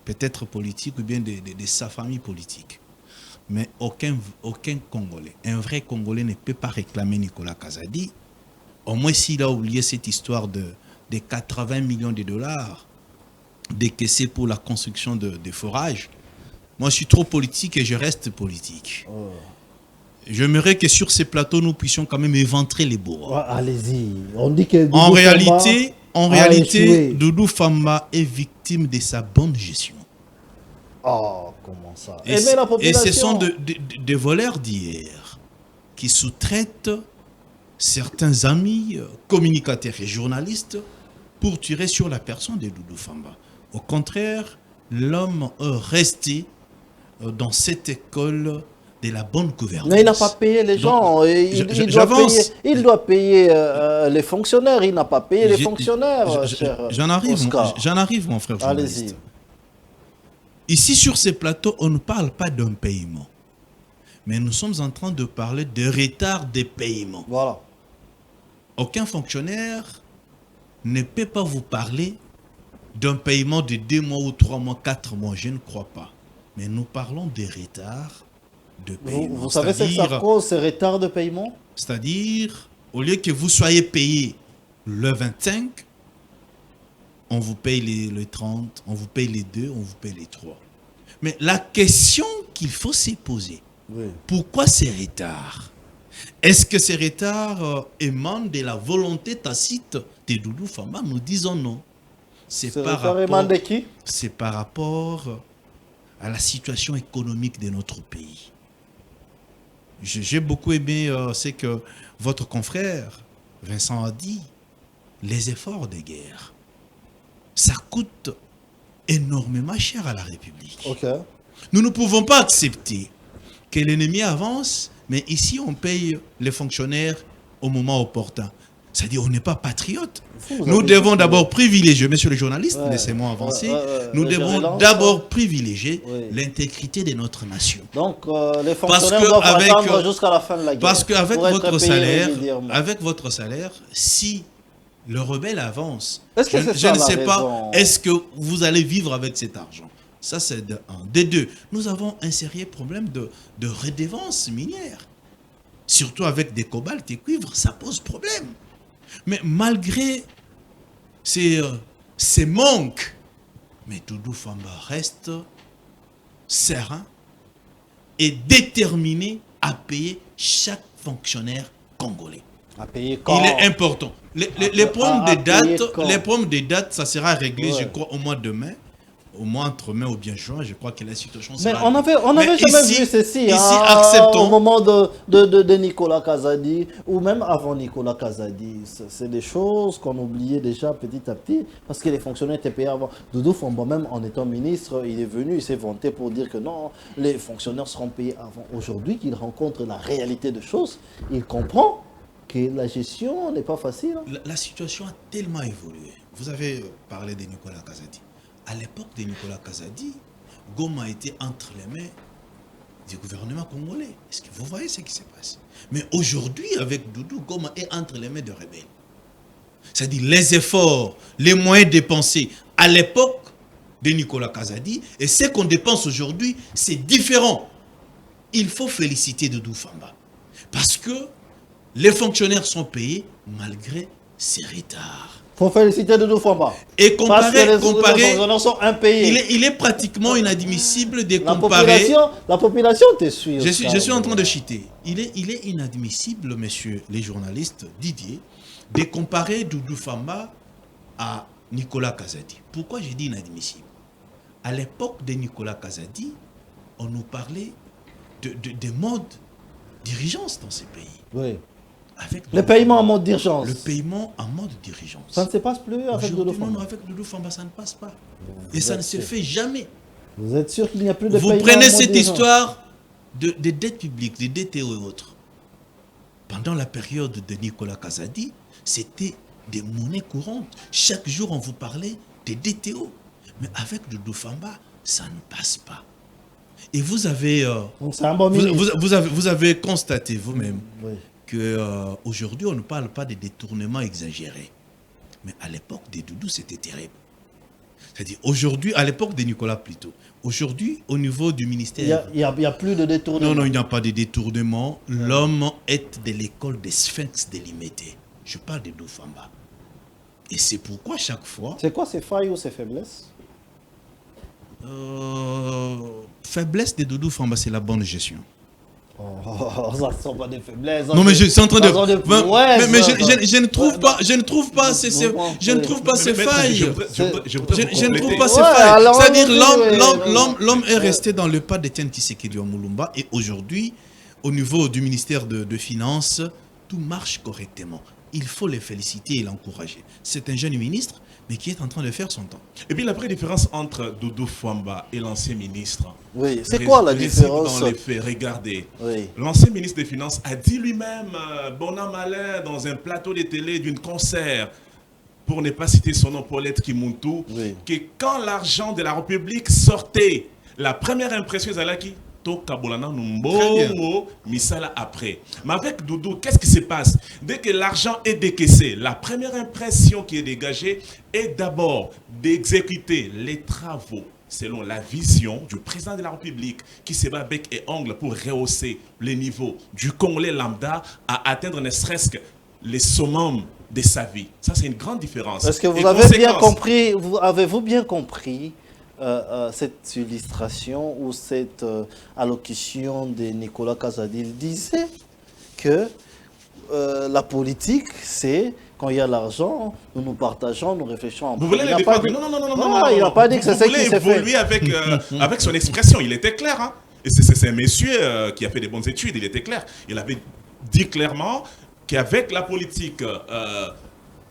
peut-être politique ou bien de sa famille politique. Mais aucun Congolais, un vrai Congolais ne peut pas réclamer Nicolas Kazadi. Au moins s'il a oublié cette histoire de 80 millions de dollars décaissés pour la construction de forages. Moi, je suis trop politique et je reste politique. J'aimerais que sur ces plateaux, nous puissions quand même éventrer les bourreaux. Allez-y. On dit que Doudou en réalité, Doudou Famba est victime de sa bonne gestion. Oh, comment ça? Et ce sont des voleurs d'hier qui sous-traitent certains amis, communicateurs et journalistes pour tirer sur la personne de Doudou Famba. Au contraire, l'homme est resté dans cette école de la bonne gouvernance. Mais il n'a pas payé les gens. Il doit payer les fonctionnaires. Il n'a pas payé les fonctionnaires. J'en arrive, mon frère journaliste. Allez-y. Ici, sur ces plateaux, on ne parle pas d'un paiement. Mais nous sommes en train de parler de retard de paiement. Voilà. Aucun fonctionnaire ne peut pas vous parler d'un paiement de 2 mois ou 3 mois, 4 mois. Je ne crois pas. Mais nous parlons de retard de paiement. Vous savez ce que ça cause, ces retards de paiement? C'est-à-dire, au lieu que vous soyez payé le 25, on vous paye le 30, on vous paye les 2, on vous paye les 3. Mais la question qu'il faut se poser, pourquoi ces retards? Est-ce que ces retards émanent de la volonté tacite de Doudou Famba? Nous disons non. C'est par rapport à la situation économique de notre pays. J'ai beaucoup aimé ce que votre confrère Vincent a dit, les efforts de guerre. Ça coûte énormément cher à la République. Okay. Nous ne pouvons pas accepter que l'ennemi avance, mais ici on paye les fonctionnaires au moment opportun. C'est-à-dire on n'est pas patriote. Nous devons d'abord privilégier, messieurs les journalistes, laissez-moi avancer, nous devons d'abord privilégier l'intégrité de notre nation. Donc les fonctionnaires doivent attendre jusqu'à la fin de la guerre. Parce qu'avec votre salaire, si le rebelle avance, je ne sais pas, est-ce que vous allez vivre avec cet argent? Ça, c'est de un. De deux, nous avons un sérieux problème de redevance minière. Surtout avec des cobaltes et cuivres, ça pose problème. Mais malgré ces manques, mais Doudou Famba reste serein et déterminé à payer chaque fonctionnaire congolais. À payer quand? Il est important. Les problèmes des dates, ça sera réglé, je crois, au mois de mai. Au moins entre mai ou bien juin, je crois que la situation sera... Mais on avait jamais vu ceci. Ici, acceptons. Au moment de Nicolas Kazadi, ou même avant Nicolas Kazadi, c'est des choses qu'on oubliait déjà petit à petit, parce que les fonctionnaires étaient payés avant. Doudou Famba, même en étant ministre, il est venu, il s'est vanté pour dire que non, les fonctionnaires seront payés avant. Aujourd'hui, qu'il rencontre la réalité de choses, il comprend que la gestion n'est pas facile. La situation a tellement évolué. Vous avez parlé de Nicolas Kazadi. À l'époque de Nicolas Kazadi, Goma était entre les mains du gouvernement congolais. Est-ce que vous voyez ce qui se passe? Mais aujourd'hui, avec Doudou, Goma est entre les mains de rebelles. C'est-à-dire les efforts, les moyens dépensés à l'époque de Nicolas Kazadi et ce qu'on dépense aujourd'hui, c'est différent. Il faut féliciter Doudou Famba. Parce que les fonctionnaires sont payés malgré ces retards. Il faut féliciter Doudou Famba. Et comparer, les fonctionnaires sont impayés. Il est pratiquement inadmissible de comparer... La population te suit. Je suis en train de citer. Il est inadmissible, messieurs les journalistes, Didier, de comparer Doudou Famba à Nicolas Kazadi. Pourquoi j'ai dit inadmissible? à l'époque de Nicolas Kazadi, on nous parlait de mode dirigeance dans ces pays. Oui. Avec le paiement en mode d'urgence. Le paiement en mode dirigeance. Ça ne se passe plus avec Doudou Famba. Non, avec Doudou Famba, ça ne passe pas. Et ça ne se fait jamais. Vous êtes sûr qu'il n'y a plus de paiement en mode mode d'urgence? Vous prenez cette histoire de dettes publiques, de DTO et autres. Pendant la période de Nicolas Kazadi, c'était des monnaies courantes. Chaque jour, on vous parlait des DTO. Mais avec Doudou Famba, ça ne passe pas. Et vous avez, vous avez constaté vous-même qu'aujourd'hui, on ne parle pas de détournements exagérés. Mais à l'époque des Doudou, c'était terrible. C'est-à-dire, aujourd'hui, à l'époque de Nicolas plutôt, aujourd'hui, au niveau du ministère... Il n'y a plus de détournement. Non, il n'y a pas de détournement. L'homme est de l'école des sphinx délimitées. Je parle de Doudou Famba. Et c'est pourquoi chaque fois... C'est quoi ces failles ou ces faiblesses? Faiblesse de Doudou Famba, c'est la bonne gestion. Oh, ça ne sont pas des faiblesses. Non, mais je suis en train de... Mais je ne trouve pas, je ne trouve pas ces failles. Je ne trouve pas ces failles. C'est-à-dire l'homme est resté dans le pas d'Étienne Tshisekedi Moulumba et aujourd'hui, au niveau du ministère de Finances, tout marche correctement. Il faut les féliciter et l'encourager. C'est un jeune ministre, mais qui est en train de faire son temps. Et puis la vraie différence entre Doudou Famba et l'ancien ministre. Oui, c'est quoi la différence? Dans les faits, regardez. Oui. L'ancien ministre des Finances a dit lui-même, bon an malin, dans un plateau de télé d'une concert, pour ne pas citer son nom, Paulette Kimuntu, que quand l'argent de la République sortait, la première impression, c'est là qui Misala après. Mais avec Doudou, qu'est-ce qui se passe? Dès que l'argent est décaissé, la première impression qui est dégagée est d'abord d'exécuter les travaux selon la vision du président de la République qui se bat bec et ongle pour rehausser les niveaux du Congolais lambda à atteindre ne serait-ce que les summum de sa vie. Ça, c'est une grande différence. Est-ce que vous avez bien compris, avez-vous bien compris cette illustration ou cette allocution de Nicolas Kazadi? Il disait que la politique, c'est quand il y a l'argent, nous nous partageons, nous réfléchissons. Vous voulez les défendre? Non, il n'a pas dit que c'est ça qui s'est fait. Vous voulez évoluer avec son expression, il était clair. Hein? Et c'est un monsieur qui a fait des bonnes études, il était clair. Il avait dit clairement qu'avec la politique...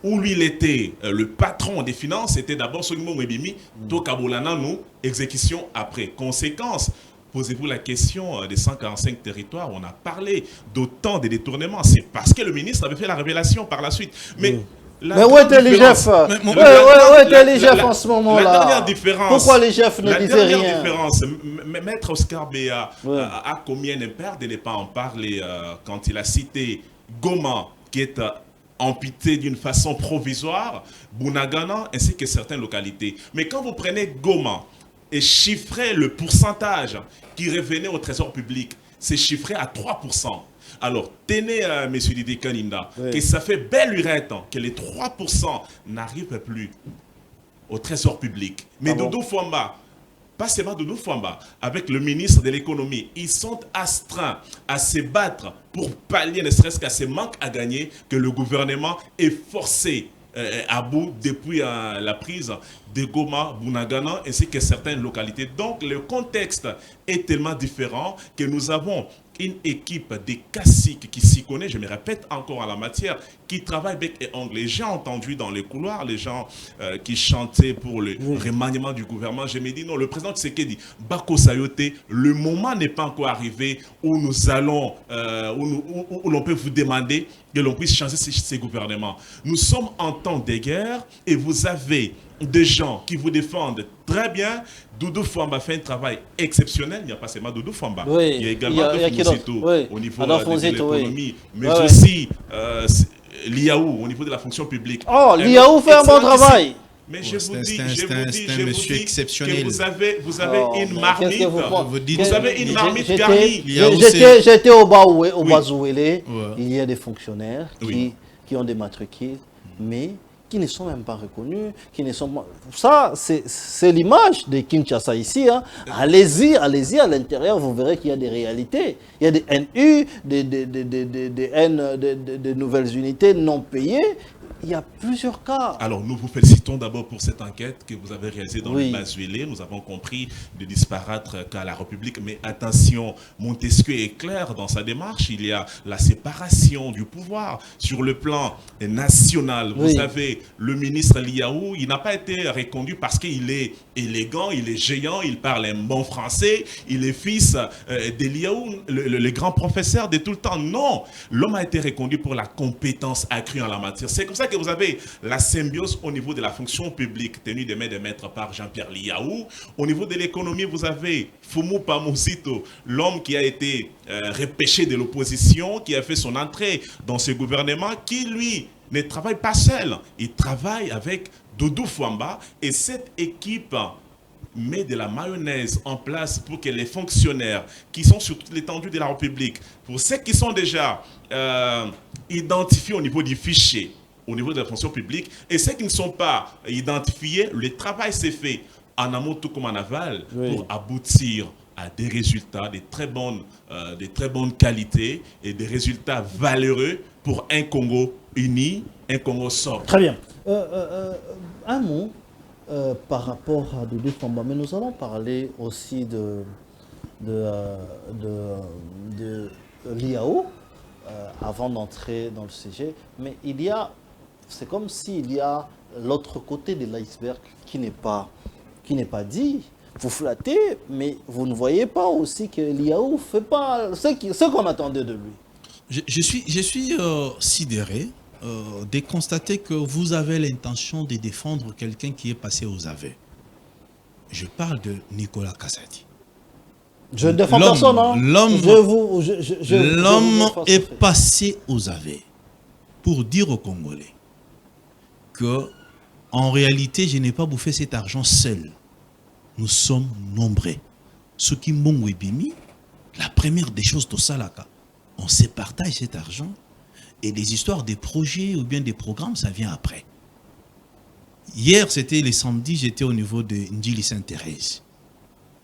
où lui, il était le patron des finances, c'était d'abord Solimo Mwebimi, Tokabolana, nous, exécution après. Conséquence, posez-vous la question des 145 territoires, on a parlé d'autant de détournements, c'est parce que le ministre avait fait la révélation par la suite. Mais où était les chefs? Où étaient les chefs en ce moment-là? La dernière différence... Pourquoi les chefs ne disaient rien? La dernière différence, Maître Oscar Béa a commis un impair de ne pas en parler quand il a cité Goma, qui est... amputé d'une façon provisoire, Bunagana, ainsi que certaines localités. Mais quand vous prenez Goma et chiffrez le pourcentage qui revenait au trésor public, c'est chiffré à 3%. Alors, tenez, M. Didi Kaninda, que ça fait belle lurette que les 3% n'arrivent plus au trésor public. Mais Doudou Famba, pas seulement Doudou Famba, avec le ministre de l'économie, ils sont astreints à se battre pour pallier ne serait-ce qu'à ce manque à gagner que le gouvernement est forcé à bout depuis la prise de Goma, Bunagana ainsi que certaines localités. Donc le contexte est tellement différent que nous avons une équipe de caciques qui s'y connaît, je me répète encore en la matière, qui travaille bec et ongle. J'ai entendu dans les couloirs les gens qui chantaient pour le remaniement du gouvernement. Je me dis non, le président Tshisekedi, Bako Sayote, le moment n'est pas encore arrivé où nous allons, où l'on peut vous demander que l'on puisse changer ces gouvernements. Nous sommes en temps de guerre et vous avez des gens qui vous défendent très bien. Doudou Famba fait un travail exceptionnel. Il n'y a pas seulement Doudou Famba. Il y a également au niveau de l'économie, mais aussi l'IAO au niveau de la fonction publique. Oh, l'IAO fait un bon travail. Mais je vous dis, un monsieur exceptionnel. Que vous avez une marmite. Vous avez une marmite garnie. J'étais au Bazouélé. Il y a des fonctionnaires qui ont des matricules, mais qui ne sont même pas reconnus, qui ne sont pas... Ça, c'est l'image de Kinshasa ici. Hein. Allez-y à l'intérieur, vous verrez qu'il y a des réalités. Il y a des NU, des nouvelles unités non payées. il y a plusieurs cas. Alors, nous vous félicitons d'abord pour cette enquête que vous avez réalisée dans Oui. le Mazuélé. Nous avons compris le disparate qu'a la République. Mais attention, Montesquieu est clair dans sa démarche. Il y a la séparation du pouvoir sur le plan national. Oui. Vous savez, le ministre Liaou, il n'a pas été reconduit parce qu'il est élégant, il est géant, il parle un bon français, il est fils de Liaou, le grand professeur de tout le temps. Non, l'homme a été reconduit pour la compétence accrue en la matière. C'est comme ça que vous avez la symbiose au niveau de la fonction publique tenue de main de maître par Jean-Pierre Liaou. Au niveau de l'économie, vous avez Fumu Pamuzito, l'homme qui a été repêché de l'opposition, qui a fait son entrée dans ce gouvernement, qui lui ne travaille pas seul. Il travaille avec Doudou Fouamba et cette équipe met de la mayonnaise en place pour que les fonctionnaires qui sont sur toute l'étendue de la République, pour ceux qui sont déjà identifiés au niveau du fichier, au niveau de la fonction publique, et ceux qui ne sont pas identifiés, le travail s'est fait en amont tout comme en aval, Oui. pour aboutir à des résultats de très bonne qualité et des résultats valeureux pour un Congo uni, un Congo sobre. Très bien. Un mot par rapport à Doudou Fouamba, mais nous allons parler aussi de l'IAO avant d'entrer dans le sujet. Mais c'est comme s'il y a l'autre côté de l'iceberg qui n'est pas dit. Vous flattez, mais vous ne voyez pas aussi que l'IAO ne fait pas ce qu'on attendait de lui. Je suis sidéré de constater que vous avez l'intention de défendre quelqu'un qui est passé aux aveux. Je parle de Nicolas Kazadi. Je ne défends L'homme- personne. Hein. L'homme est passé aux aveux pour dire aux Congolais que, en réalité, je n'ai pas bouffé cet argent seul. Nous sommes nombreux. Ce qui m'ont bimi, la première des choses de Salaka, on se partage cet argent et des histoires des projets ou bien des programmes, ça vient après. Hier, c'était les samedis, j'étais au niveau de Ndjili Sainte-Thérèse.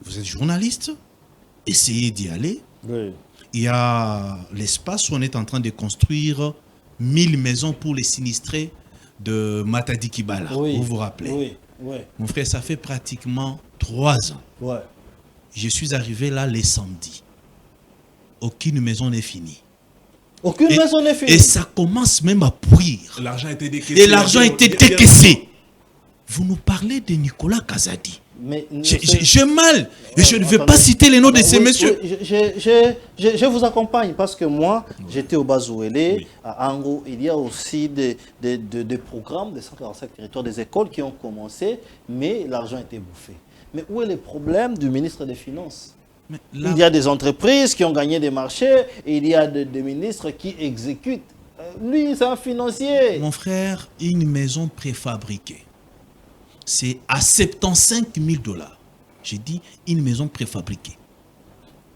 Vous êtes journaliste, essayez d'y aller. Oui. Il y a l'espace où on est en train de construire 1000 maisons pour les sinistrés de Matadi Kibala. Oui. Vous vous rappelez? Oui. Oui. Mon frère, ça fait pratiquement 3 ans. Ouais. Je suis arrivé là les samedis. Aucune maison n'est finie. Aucune maison n'est finie. Et ça commence même à pourrir. L'argent a été décaissé. Et l'argent a été décaissé. Vous nous parlez de Nicolas Kazadi. Mais J'ai mal. Et je ne vais pas citer les noms de ces messieurs. Oui, je vous accompagne parce que moi, j'étais au Bazouélé, Oui. à Ango. Il y a aussi des programmes des 145 territoires, des écoles qui ont commencé, mais l'argent a été bouffé. Mais où est le problème du ministre des Finances? Mais là- Il y a des entreprises qui ont gagné des marchés et il y a des ministres qui exécutent. Lui, c'est un financier. Mon frère, une maison préfabriquée, c'est à 75 000 $. J'ai dit une maison préfabriquée.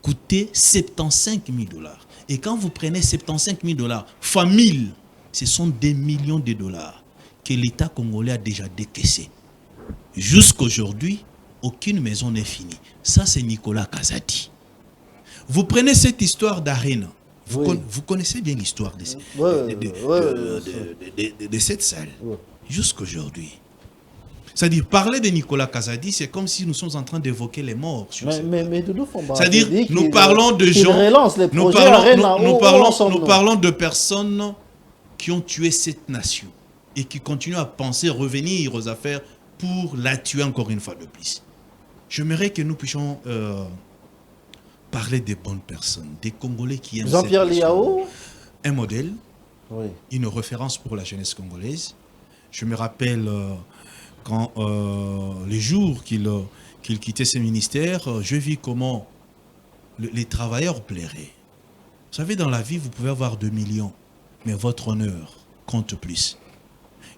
Coûtait 75 000 $. Et quand vous prenez 75 000 $, famille, ce sont des millions de dollars que l'État congolais a déjà décaissés. Jusqu'aujourd'hui, aucune maison n'est finie. Ça, c'est Nicolas Kazadi. Vous prenez cette histoire d'Arena. Oui. Vous connaissez bien l'histoire de cette salle. Ouais. Jusqu'aujourd'hui. C'est-à-dire, parler de Nicolas Kazadi, c'est comme si nous sommes en train d'évoquer les morts. Sur cette Mais Doudou Fouamba C'est-à-dire, dit nous qu'il- parlons de qu'il gens. relance les Nous projets Arena. Où en sommes-nous? nous parlons de personnes qui ont tué cette nation et qui continuent à penser revenir aux affaires pour la tuer encore une fois de plus. J'aimerais que nous puissions parler des bonnes personnes, des Congolais qui aiment Jean-Pierre cette nation. Liao. Un modèle, Oui. une référence pour la jeunesse congolaise. Je me rappelle quand les jours qu'il quittait ses ministères, je vis comment les travailleurs plairaient. Vous savez, dans la vie, vous pouvez avoir 2 millions, mais votre honneur compte plus.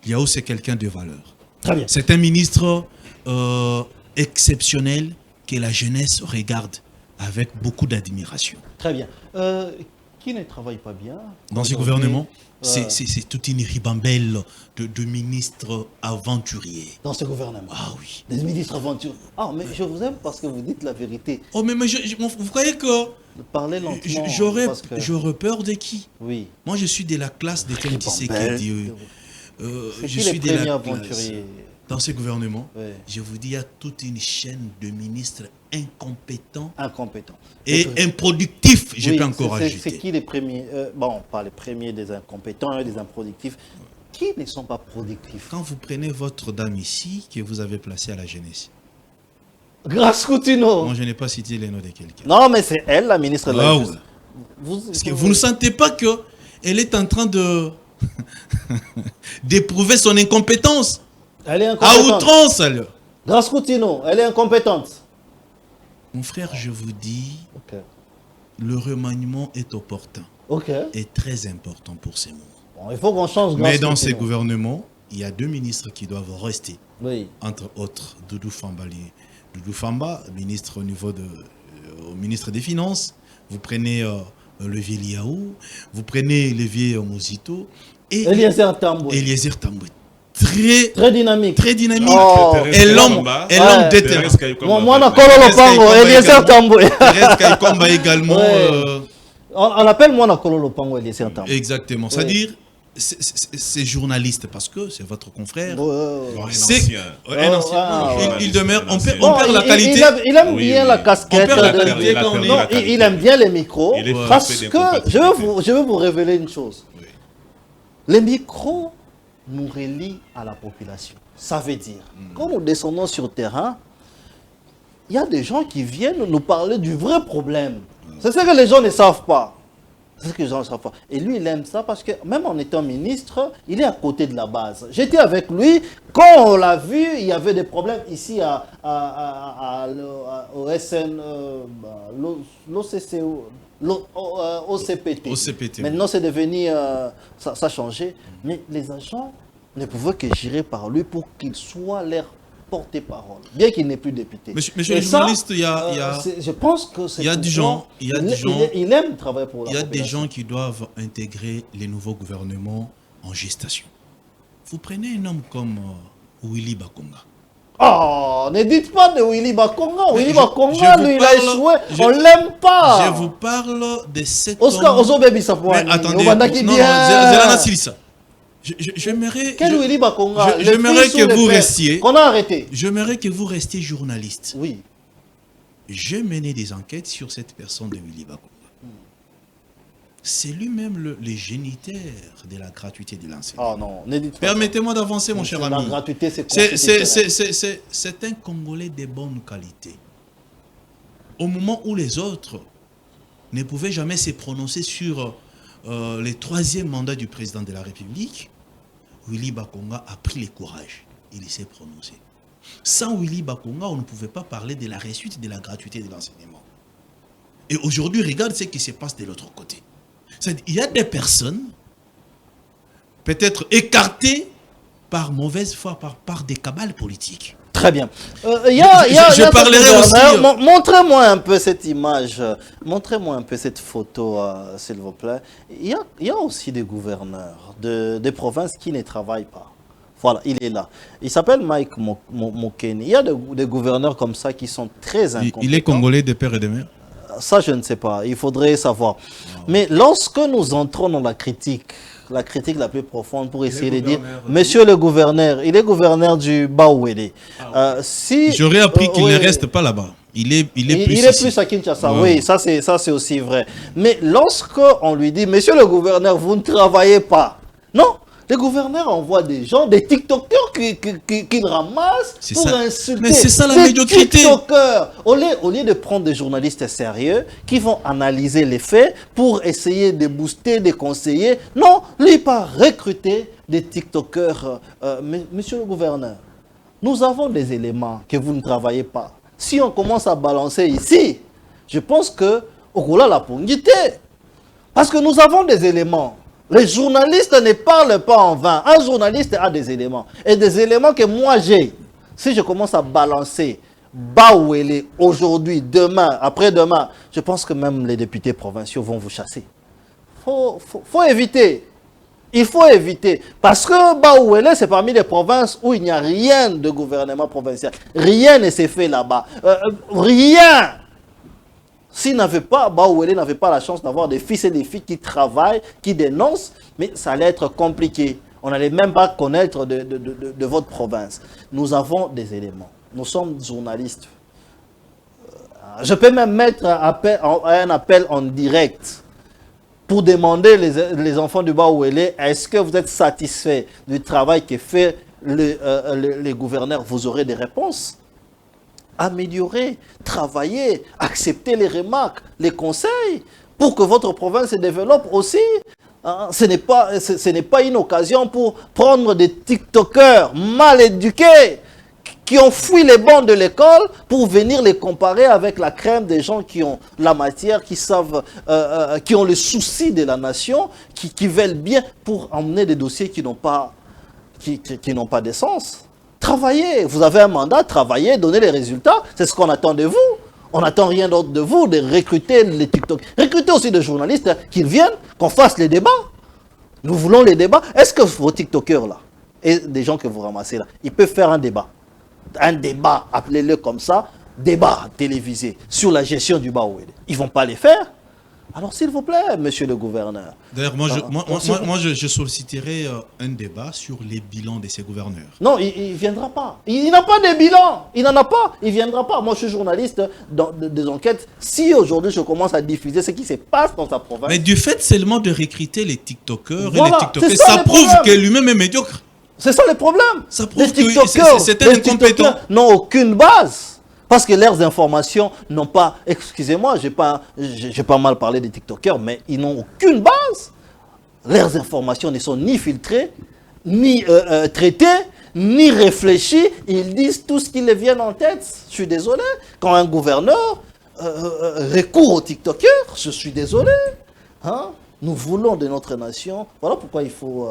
Liao, c'est quelqu'un de valeur. Très bien. C'est un ministre exceptionnel que la jeunesse regarde avec beaucoup d'admiration. Très bien. Qui ne travaille pas bien Dans ce aujourd'hui, gouvernement, c'est toute une ribambelle de ministres aventuriers. Dans ce gouvernement. Ah oui. Des ministres aventuriers. Ah, mais je vous aime parce que vous dites la vérité. Oh, mais vous croyez que Parlez lentement. j'aurais parce que- peur de qui? Oui. Moi, je suis de la classe de Ken Ribambelle. Tshisekedi. je suis les premiers aventuriers dans ce gouvernement. Oui. Je vous dis, il y a toute une chaîne de ministres incompétents et improductifs, je peux encore ajouter. C'est qui les premiers bon, pas les premiers des incompétents et des improductifs. Qui ne sont pas productifs? Quand vous prenez votre dame ici, que vous avez placée à la jeunesse. Grâce Coutinho. Moi, je n'ai pas cité les noms de quelqu'un. Non, mais c'est elle, la ministre de la Justice. Parce que vous ne sentez pas qu'elle est en train de d'éprouver son incompétence. Elle est incompétente. À outrance, elle. Grâce Coutinho, elle est incompétente. Mon frère, je vous dis, le remaniement est opportun. Et très important pour ces moments. Bon, il faut qu'on change. Mais dans ces gouvernements, il y a 2 ministres qui doivent rester. Oui. Entre autres, Doudou Famba, ministre au niveau au ministre des Finances. Vous prenez le vieux Liaou, vous prenez le vieux Mozito et Eliezer Tamboué. Très dynamique. Très dynamique. Oh. Et l'homme déterminé. Moi, on a Kololo Pango, Eliezer Tamboué. Thérèse Kaikomba également. On appelle moi on a Kololo Pango, Eliezer Tamboué. Exactement. C'est-à-dire, c'est journaliste parce que c'est votre confrère. Il demeure. On perd la qualité. Il aime bien la casquette. Il aime bien les micros. Parce que je veux vous révéler une chose. Les micros nous relient à la population. Ça veut dire, quand nous descendons sur le terrain, il y a des gens qui viennent nous parler du vrai problème. C'est ce que les gens ne savent pas. C'est ce que les gens ne savent pas. Et lui, il aime ça parce que même en étant ministre, il est à côté de la base. J'étais avec lui. Quand on l'a vu, il y avait des problèmes ici au SN, l'OCCO. OCPT. Maintenant, c'est devenu, ça a changé. Mais les agents ne pouvaient que gérer par lui pour qu'il soit leur porte-parole, bien qu'il n'ait plus député. Monsieur le journaliste, je pense que c'est. Il y a des gens. Il aime travailler pour la population. Il y a des gens qui doivent intégrer les nouveaux gouvernements en gestation. Vous prenez un homme comme Willy Bakonga. Oh, ne dites pas de Willy Bakonga. Willy Bakonga, lui, il a échoué. On ne l'aime pas. Je vous parle de cet Oscar Ozo Baby Sapouani. Mais attendez, Zelana Silissa. J'aimerais que vous restiez. Qu'on a arrêté. J'aimerais que vous restiez journaliste. Oui. J'ai mené des enquêtes sur cette personne de Willy Bakonga. C'est lui-même le géniteur de la gratuité de l'enseignement. Ah non, ne dites pas. Permettez-moi d'avancer, mon cher ami. La gratuité, c'est un Congolais de bonne qualité. Au moment où les autres ne pouvaient jamais se prononcer sur le 3e mandat du président de la République, Willy Bakonga a pris le courage. Il s'est prononcé. Sans Willy Bakonga, on ne pouvait pas parler de la réussite de la gratuité de l'enseignement. Et aujourd'hui, regarde ce qui se passe de l'autre côté. Il y a des personnes, peut-être écartées par mauvaise foi, par des cabales politiques. Très bien. Je parlerai aussi. Montrez-moi un peu cette image. Montrez-moi un peu cette photo, s'il vous plaît. Il y a aussi des gouverneurs des provinces qui ne travaillent pas. Voilà, il est là. Il s'appelle Mike Mokeni. Il y a des gouverneurs comme ça qui sont très incompétents. Il est congolais de père et de mère? Ça, je ne sais pas. Il faudrait savoir. Mais lorsque nous entrons dans la critique la plus profonde pour essayer de dire, monsieur le gouverneur, il est gouverneur du Baouélé. J'aurais appris qu'il ne reste pas là-bas. Il est plus à Kinshasa. Oui, ça c'est aussi vrai. Mais lorsque on lui dit, monsieur le gouverneur, vous ne travaillez pas. Non. Les gouverneurs envoient des gens, des TikTokers qu'ils ramassent pour insulter. Mais c'est ça la médiocrité. TikTokers. Au lieu de prendre des journalistes sérieux qui vont analyser les faits pour essayer de booster, de conseiller. Non, lui part recruter des TikTokers. Monsieur le gouverneur, nous avons des éléments que vous ne travaillez pas. Si on commence à balancer ici, je pense que Okola la pongité. Parce que nous avons des éléments. Les journalistes ne parlent pas en vain. Un journaliste a des éléments. Et des éléments que moi j'ai. Si je commence à balancer Baouélé aujourd'hui, demain, après-demain, je pense que même les députés provinciaux vont vous chasser. Faut éviter. Il faut éviter. Parce que Baouélé, c'est parmi les provinces où il n'y a rien de gouvernement provincial. Rien ne s'est fait là-bas. Rien. S'il n'avait pas, Baouélé n'avait pas la chance d'avoir des fils et des filles qui travaillent, qui dénoncent, mais ça allait être compliqué. On n'allait même pas connaître de votre province. Nous avons des éléments. Nous sommes journalistes. Je peux même mettre un appel en direct pour demander les enfants du Baouélé, est-ce que vous êtes satisfaits du travail que fait les gouverneurs? Vous aurez des réponses. Améliorer, travailler, accepter les remarques, les conseils, pour que votre province se développe aussi. Ce n'est pas une occasion pour prendre des TikTokers mal éduqués, qui ont fui les bancs de l'école pour venir les comparer avec la crème des gens qui ont la matière, qui savent, qui ont le souci de la nation, qui veulent bien pour emmener des dossiers qui n'ont pas d'essence. Travaillez, vous avez un mandat, travaillez, donnez les résultats, c'est ce qu'on attend de vous. On n'attend rien d'autre de vous, de recruter les TikTok. Recrutez aussi des journalistes qu'ils viennent, qu'on fasse les débats. Nous voulons les débats. Est-ce que vos TikTokers là, et des gens que vous ramassez là, ils peuvent faire un débat? Un débat, appelez-le comme ça, débat télévisé sur la gestion du Baouélé. Ils ne vont pas les faire. Alors s'il vous plaît, monsieur le gouverneur. D'ailleurs, je solliciterai un débat sur les bilans de ces gouverneurs. Non, il ne viendra pas. Il n'a pas de bilan. Il n'en a pas. Il ne viendra pas. Moi, je suis journaliste des enquêtes. Si aujourd'hui, je commence à diffuser ce qui se passe dans sa province... Mais du fait seulement de recruter les TikTokers voilà, et les TikTokers, ça prouve que lui-même est médiocre. C'est ça le problème. Ça prouve que c'est un incompétent. N'ont aucune base. Parce que leurs informations n'ont pas... Excusez-moi, j'ai pas mal parlé des TikTokers, mais ils n'ont aucune base. Leurs informations ne sont ni filtrées, ni traitées, ni réfléchies. Ils disent tout ce qui les vient en tête. Je suis désolé. Quand un gouverneur recourt aux TikTokers, je suis désolé. Hein? Nous voulons de notre nation. Voilà pourquoi il faut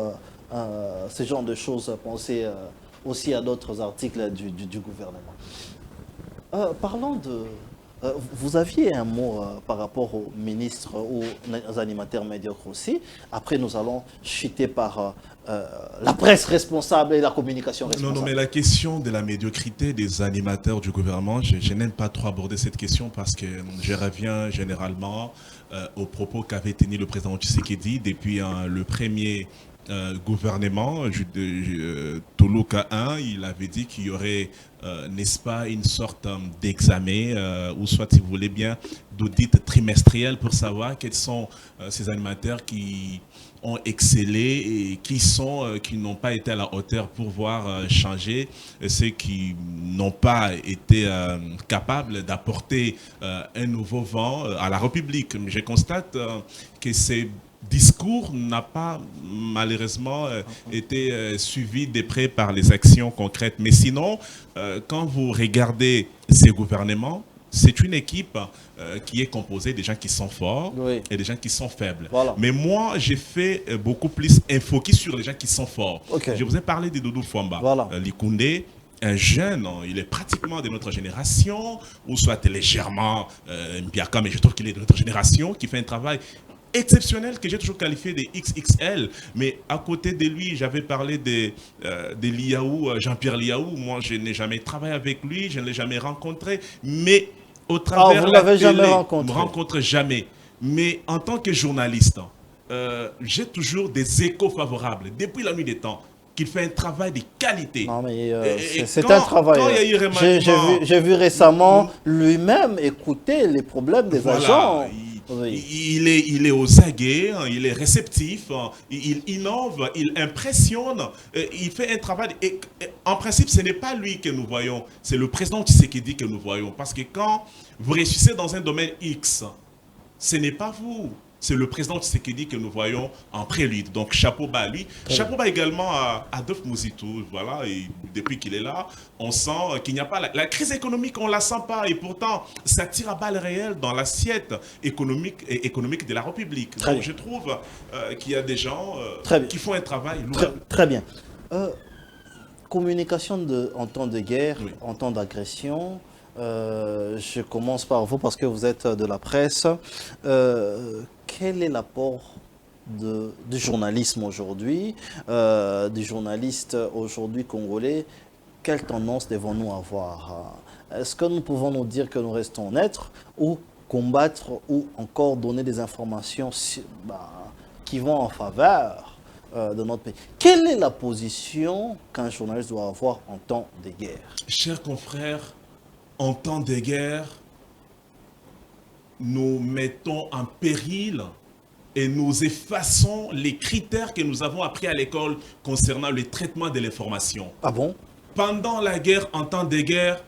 ce genre de choses penser aussi à d'autres articles du gouvernement. Parlons de... vous aviez un mot par rapport aux ministres, aux animateurs médiocres aussi. Après, nous allons chuter par la presse responsable et la communication responsable. Non, mais la question de la médiocrité des animateurs du gouvernement, je n'aime pas trop aborder cette question parce que je reviens généralement aux propos qu'avait tenu le président Tshisekedi depuis le premier gouvernement Toulouka 1. Il avait dit qu'il y aurait n'est-ce pas, une sorte d'examen ou soit, si vous voulez bien, d'audit trimestriel pour savoir quels sont ces animateurs qui ont excellé et qui n'ont pas été à la hauteur pour voir changer ceux qui n'ont pas été capables d'apporter un nouveau vent à la République. Je constate que ces discours n'a pas malheureusement été suivi de près par les actions concrètes. Mais sinon, quand vous regardez ces gouvernements, c'est une équipe qui est composée des gens qui sont forts et des gens qui sont faibles. Voilà. Mais moi, j'ai fait beaucoup plus un focus sur les gens qui sont forts. Okay. Je vous ai parlé de Doudou Fwamba, Likoundé, un jeune, il est pratiquement de notre génération, ou soit légèrement Mbiaka, mais je trouve qu'il est de notre génération, qui fait un travail exceptionnel que j'ai toujours qualifié de XXL, mais à côté de lui, j'avais parlé de Liaou, Jean-Pierre Liaou. Moi, je n'ai jamais travaillé avec lui, je ne l'ai jamais rencontré, mais au travers de la télé, jamais rencontré. Je ne rencontre jamais. Mais en tant que journaliste, j'ai toujours des échos favorables, depuis la nuit des temps, qu'il fait un travail de qualité. Non, mais c'est un travail. J'ai vu récemment lui-même écouter les problèmes des agents. Il est aux aguets, il est réceptif, il innove, il impressionne, il fait un travail. Et en principe, ce n'est pas lui que nous voyons, c'est le président Tshisekedi que nous voyons. Parce que quand vous réussissez dans un domaine X, ce n'est pas vous. C'est le président Tshisekedi que nous voyons en prélude. Donc, chapeau bas à lui. Chapeau bas également à Adolphe Mouzitou. Voilà, et depuis qu'il est là, on sent qu'il n'y a pas... La crise économique, on ne la sent pas. Et pourtant, ça tire à balles réelles dans l'assiette économique de la République. Donc, je trouve qu'il y a des gens qui font un travail lourd. Très bien. Communication en temps de guerre, en temps d'agression... je commence par vous parce que vous êtes de la presse. Quel est l'apport du journalisme aujourd'hui, des journalistes aujourd'hui congolais? Quelle tendance devons-nous avoir? Est-ce que nous pouvons nous dire que nous restons neutres ou combattre ou encore donner des informations qui vont en faveur de notre pays. Quelle est la position qu'un journaliste doit avoir en temps de guerre? Chers confrères, en temps de guerre, nous mettons en péril et nous effaçons les critères que nous avons appris à l'école concernant le traitement de l'information. Ah bon? Pendant la guerre, en temps de guerre,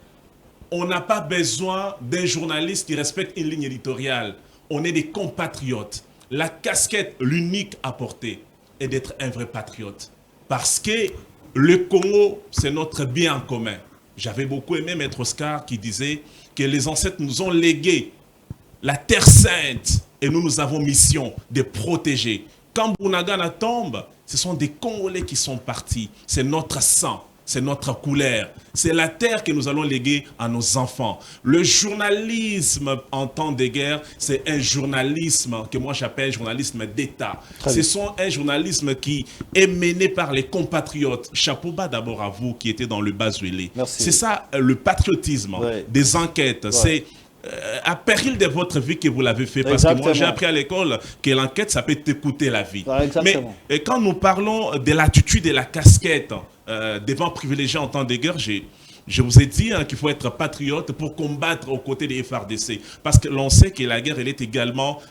on n'a pas besoin d'un journaliste qui respecte une ligne éditoriale. On est des compatriotes. La casquette, l'unique à porter, est d'être un vrai patriote. Parce que le Congo, c'est notre bien en commun. J'avais beaucoup aimé Maître Oscar qui disait que les ancêtres nous ont légué la terre sainte et nous avons mission de protéger. Quand Bunagana tombe, ce sont des Congolais qui sont partis. C'est notre sang, c'est notre couleur. C'est la terre que nous allons léguer à nos enfants. Le journalisme en temps de guerre, c'est un journalisme que moi j'appelle journalisme d'État. Ce sont un journalisme qui est mené par les compatriotes. Chapeau bas d'abord à vous qui étiez dans le Bazuélé. C'est ça le patriotisme des enquêtes. C'est à péril de votre vie que vous l'avez fait. Parce que moi, j'ai appris à l'école que l'enquête, ça peut t'écouter la vie. Mais quand nous parlons de l'attitude et la casquette devant privilégiés en temps de guerre, je vous ai dit qu'il faut être patriote pour combattre aux côtés des FARDC. Parce que l'on sait que la guerre, elle est également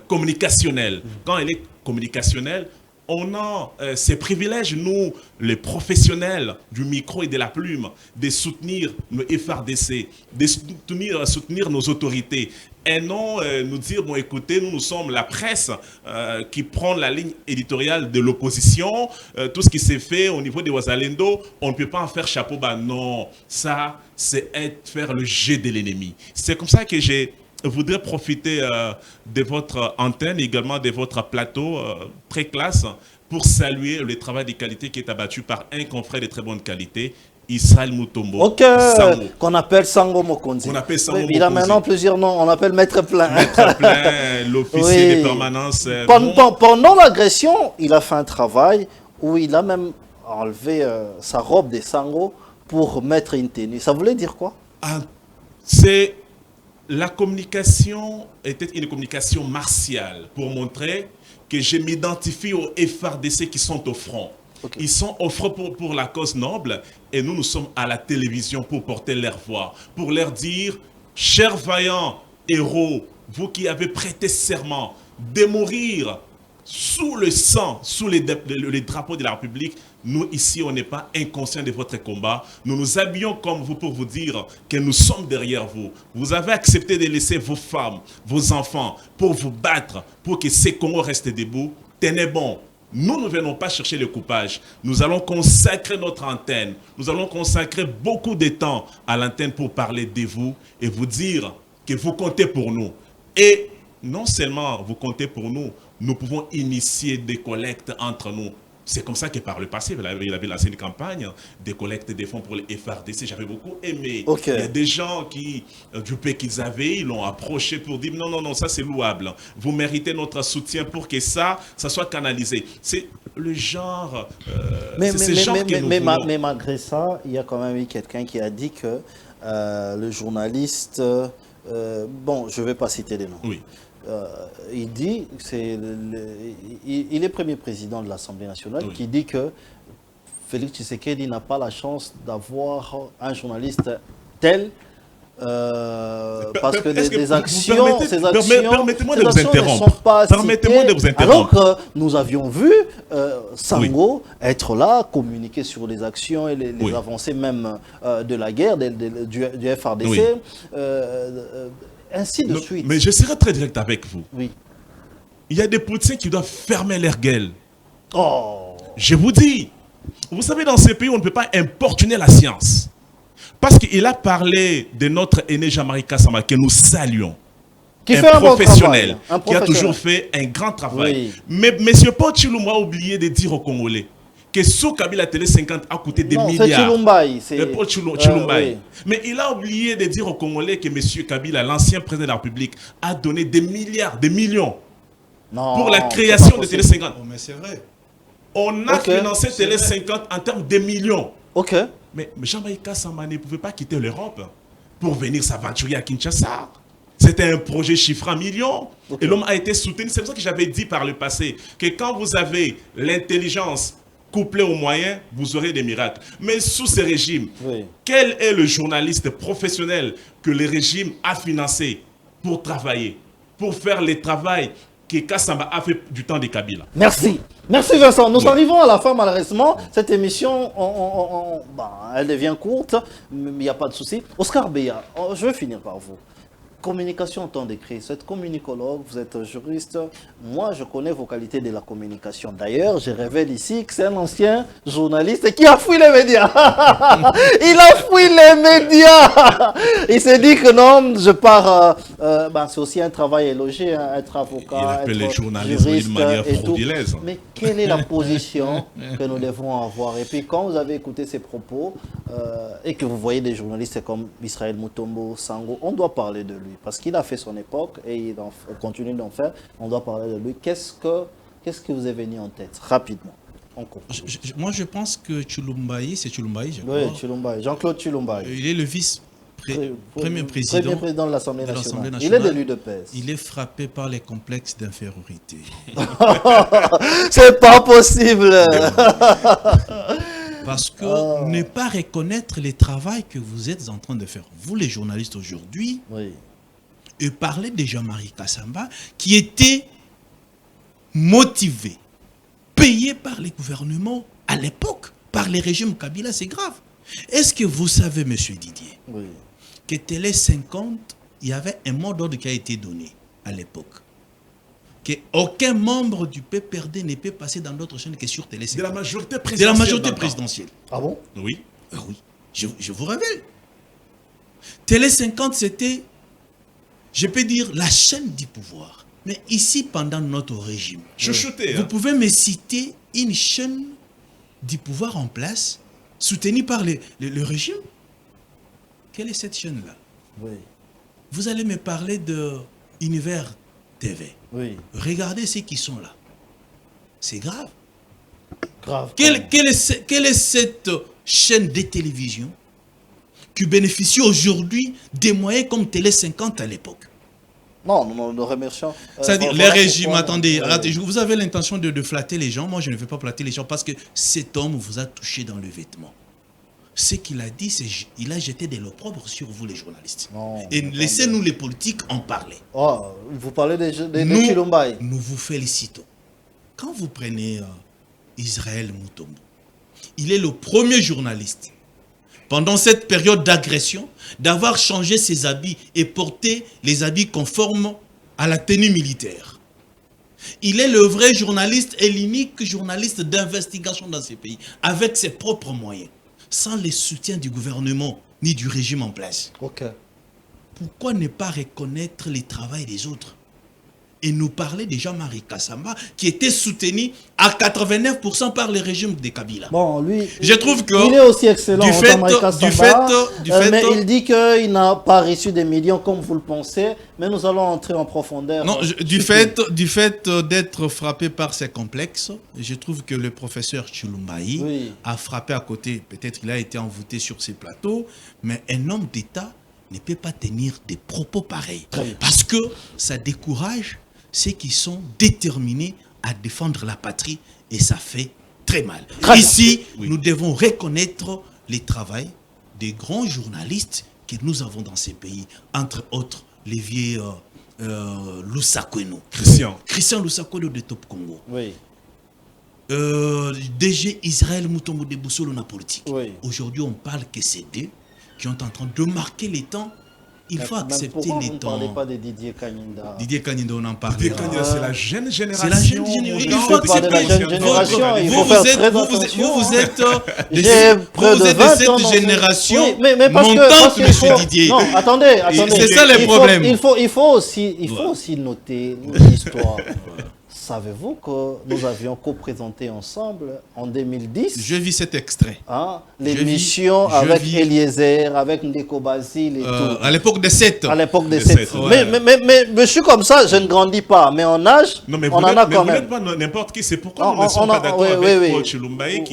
communicationnelle. Quand elle est communicationnelle, on a ces privilèges, nous, les professionnels du micro et de la plume, de soutenir nos FARDC, de soutenir nos autorités. Et non nous dire, bon écoutez, nous sommes la presse qui prend la ligne éditoriale de l'opposition. Tout ce qui s'est fait au niveau des Ouazalendo, on ne peut pas en faire chapeau bas. Non, ça, c'est faire le jet de l'ennemi. C'est comme ça que je voudrais profiter de votre antenne, également de votre plateau très classe, pour saluer le travail de qualité qui est abattu par un confrère de très bonne qualité, Israël Mutombo. Ok, qu'on appelle Sango Mokonzi. On appelle Sango Mokonzi. Il a maintenant plusieurs noms, on appelle Maître Plein. Maître Plein, l'officier de permanence. Pendant l'agression, il a fait un travail où il a même enlevé sa robe de Sango pour mettre une tenue. Ça voulait dire quoi? C'est... La communication était une communication martiale pour montrer que je m'identifie aux FARDC qui sont au front. Ils sont au front pour la cause noble et nous sommes à la télévision pour porter leur voix, pour leur dire, chers vaillants héros, vous qui avez prêté serment de mourir sous le sang, sous les drapeaux de la République, nous ici on n'est pas inconscients de votre combat. Nous nous habillons comme vous pour vous dire que nous sommes derrière vous. Vous avez accepté de laisser vos femmes, vos enfants pour vous battre, pour que ces Congos restent debout. Tenez bon. Nous ne venons pas chercher le coupage. Nous allons consacrer notre antenne. Nous allons consacrer beaucoup de temps à l'antenne pour parler de vous et vous dire que vous comptez pour nous. Et non seulement vous comptez pour nous, nous pouvons initier des collectes entre nous. C'est comme ça que par le passé, il avait lancé une campagne de collecte des fonds pour les FARDC. J'avais beaucoup aimé. Il y a des gens qui, du peu qu'ils avaient, ils l'ont approché pour dire non, non, non, ça c'est louable. Vous méritez notre soutien pour que ça soit canalisé. C'est le genre... mais malgré ça, il y a quand même eu quelqu'un qui a dit que le journaliste... bon, je ne vais pas citer les noms. Oui. Il dit, il est premier président de l'Assemblée nationale, qui dit que Félix Tshisekedi n'a pas la chance d'avoir un journaliste tel, parce que ces actions permettez-moi de vous interrompre. Permettez-moi de vous interrompre. Alors que nous avions vu Sango être là, communiquer sur les actions et les avancées même de la guerre, du FARDC. Ainsi de suite. Mais je serai très direct avec vous. Oui. Il y a des politiciens qui doivent fermer leur gueule. Oh. Je vous dis, vous savez, dans ces pays, on ne peut pas importuner la science. Parce qu'il a parlé de notre aîné Jean-Marie Kassama, que nous saluons. Qui fait un professionnel, bon travail, qui a toujours fait un grand travail. Oui. Mais M. Paul Chilumba a oublié de dire aux Congolais que sous Kabila Télé 50 a coûté des milliards. C'est Chilumbaï. Paul Chilumbaï. Mais il a oublié de dire aux Congolais que M. Kabila, l'ancien président de la République, a donné des milliards, des millions pour la création de Télé 50. Oh, mais c'est vrai. On a financé Télé 50 en termes de millions. Mais Jean-Marie Kassama ne pouvait pas quitter l'Europe pour venir s'aventurer à Kinshasa. C'était un projet chiffré en millions. Et l'homme a été soutenu. C'est pour ça que j'avais dit par le passé que quand vous avez l'intelligence couplée aux moyens, vous aurez des miracles. Mais sous ce régime, quel est le journaliste professionnel que le régime a financé pour travailler, pour faire le travail que Kassamba a fait du temps de Kabila? Merci. Merci Vincent. Nous arrivons à la fin malheureusement. Cette émission, elle devient courte, mais il n'y a pas de souci. Oscar Beya, je vais finir par vous. Communication en temps d'écrit. Vous êtes communicologue, vous êtes juriste. Moi, je connais vos qualités de la communication. D'ailleurs, je révèle ici que c'est un ancien journaliste qui a fui les médias. Il a fui les médias. Il s'est dit que non, je pars. C'est aussi un travail élogé, hein, être avocat. Il appelle les journalistes d'une manière frauduleuse. Mais quelle est la position que nous devons avoir? Et puis, quand vous avez écouté ces propos et que vous voyez des journalistes comme Israël Mutombo, Sango, on doit parler de lui. Parce qu'il a fait son époque et il continue d'en faire. On doit parler de lui. Qu'est-ce que vous est venu en tête? Rapidement. Moi, je pense que Chulumbaye, c'est Chulumbaye, je crois. Oui, Chulumbaye. Jean-Claude Chulumbaye. Il est le premier président de l'Assemblée nationale. Il est de l'UDPS. Il est frappé par les complexes d'infériorité. C'est pas possible. Parce que ne pas reconnaître le travail que vous êtes en train de faire, vous les journalistes aujourd'hui, et parler de Jean-Marie Kassamba, qui était motivé, payé par les gouvernements à l'époque, par les régimes Kabila, c'est grave. Est-ce que vous savez, monsieur Didier, que Télé 50, il y avait un mot d'ordre qui a été donné à l'époque, qu'aucun membre du PPRD ne peut passer dans d'autres chaînes que sur Télé 50. De la majorité présidentielle. De la majorité présidentielle. Ah bon? Oui. Oui. Je vous révèle. Télé 50, c'était, je peux dire, la chaîne du pouvoir. Mais ici, pendant notre régime, vous pouvez me citer une chaîne du pouvoir en place, soutenue par le régime? Quelle est cette chaîne-là? Vous allez me parler de Univers TV. Regardez ceux qui sont là. C'est grave. Quelle est cette chaîne de télévision qui bénéficie aujourd'hui des moyens comme Télé 50 à l'époque? Non, nous remercions. C'est-à-dire, les régimes, attendez, vous avez l'intention de flatter les gens. Moi, je ne veux pas flatter les gens parce que cet homme vous a touché dans le vêtement. Ce qu'il a dit, c'est qu'il a jeté de l'opprobre sur vous, les journalistes. Et laissez-nous, les politiques, en parler. Vous parlez de Chilombaye. Nous vous félicitons. Quand vous prenez Israël Mutombo, il est le premier journaliste, pendant cette période d'agression, d'avoir changé ses habits et porté les habits conformes à la tenue militaire. Il est le vrai journaliste et l'unique journaliste d'investigation dans ce pays, avec ses propres moyens, sans les soutiens du gouvernement ni du régime en place. Pourquoi ne pas reconnaître le travail des autres et nous parler de Jean-Marie Kassamba qui était soutenu à 89% par le régime de Kabila? Bon, lui, je trouve que il est aussi excellent, du fait, mais il dit qu'il n'a pas reçu des millions comme vous le pensez, mais nous allons entrer en profondeur. Non, du fait d'être frappé par ces complexes, je trouve que le professeur Chulumbaye a frappé à côté. Peut-être qu'il a été envoûté sur ses plateaux, mais un homme d'État ne peut pas tenir des propos pareils. Parce que ça décourage ceux qui sont déterminés à défendre la patrie et ça fait très mal. Ici, nous devons reconnaître le travail des grands journalistes que nous avons dans ces pays, entre autres Lévier Lusakweno. Christian Lusakweno de Top Congo. DG Israël Mutombo de Boussolo na politique. Aujourd'hui, on parle que c'est deux qui sont en train de marquer les temps. Il faut accepter les temps. Vous ne parlez pas de Didier Kanyinda. Didier Kanyinda, on en parle. Didier Kanyinda, c'est la jeune génération. C'est la jeune génération. Il faut accepter la jeune génération. Il faut faire très attention. Vous êtes de cette génération montante, monsieur Didier. Non, attendez. C'est ça le problème. Il faut aussi noter l'histoire. Savez-vous que nous avions co-présenté ensemble en 2010 Je vis cet extrait. L'émission avec Eliezer, avec Ndeko Basile et tout. À l'époque des 7. À l'époque des 7. Mais je suis comme ça, je ne grandis pas. Mais en âge, on en a quand même. Vous n'êtes pas n'importe qui. C'est pourquoi nous ne sommes pas d'accord avec Paul Chilumbaye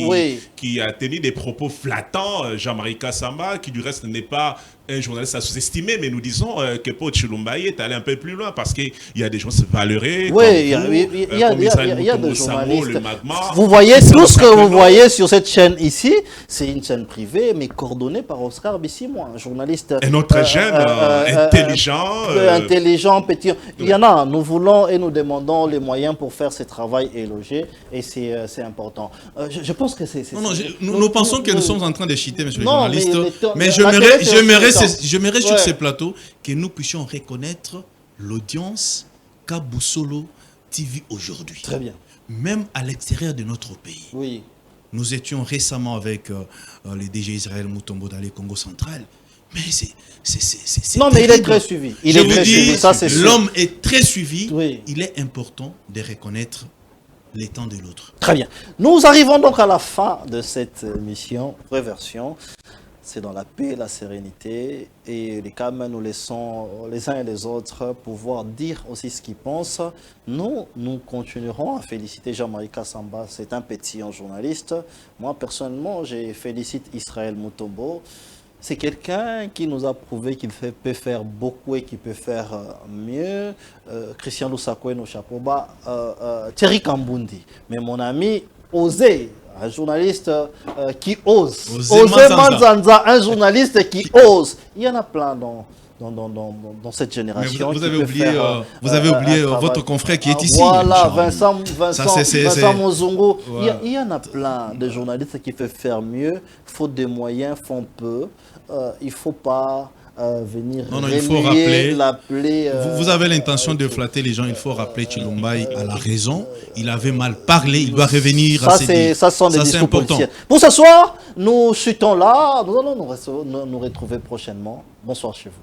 qui a tenu des propos flattants. Jean-Marie Kassamba, qui du reste n'est pas un journaliste a sous-estimé, mais nous disons que Paul Chilumbaye est allé un peu plus loin parce qu'il y a des gens valeureux. Oui, il y a des journalistes. Le Magma. Vous voyez, tout ce que vous voyez sur cette chaîne ici, c'est une chaîne privée, mais coordonnée par Oscar Bissimo, un journaliste. Un autre jeune, intelligent. Intelligent, petit. Il y en a. Nous voulons et nous demandons les moyens pour faire ce travail élogé, et c'est important. Je pense que c'est. Non, nous pensons que nous sommes en train de cheater, monsieur le journaliste. Mais j'aimerais sur ces plateaux que nous puissions reconnaître l'audience qu'a Boussolo TV aujourd'hui. Très bien. Même à l'extérieur de notre pays. Oui. Nous étions récemment avec le DG Israël Mutombo dans le Congo central. Mais c'est non, mais il est très suivi. L'homme est très suivi. Oui. Il est important de reconnaître les temps de l'autre. Très bien. Nous arrivons donc à la fin de cette mission, réversion. C'est dans la paix, la sérénité, et les calmes, nous laissons les uns et les autres pouvoir dire aussi ce qu'ils pensent. Nous continuerons à féliciter Jean-Marie Kassamba, c'est un pétillant journaliste. Moi, personnellement, je félicite Israël Mutombo. C'est quelqu'un qui nous a prouvé qu'il peut faire beaucoup et qu'il peut faire mieux. Christian Lusako et nos chapeaux bas. Thierry Kambundi. Mais mon ami, osez. Un journaliste qui ose. Osez Manzanza, un journaliste qui ose. Il y en a plein dans cette génération. Vous avez oublié votre confrère qui est ici. Voilà, Vincent Mozungu. Voilà. Il y en a plein de journalistes qui peuvent faire mieux. Faute de moyens, font peu. Il ne faut pas venir il faut rappeler. L'appeler. Vous avez l'intention de flatter les gens, il faut rappeler Chilumbaye à la raison. Il avait mal parlé, il doit revenir à ses dires. Ça sont des discours politiciens. Pour ce soir, nous chutons là. Nous allons nous retrouver prochainement. Bonsoir chez vous.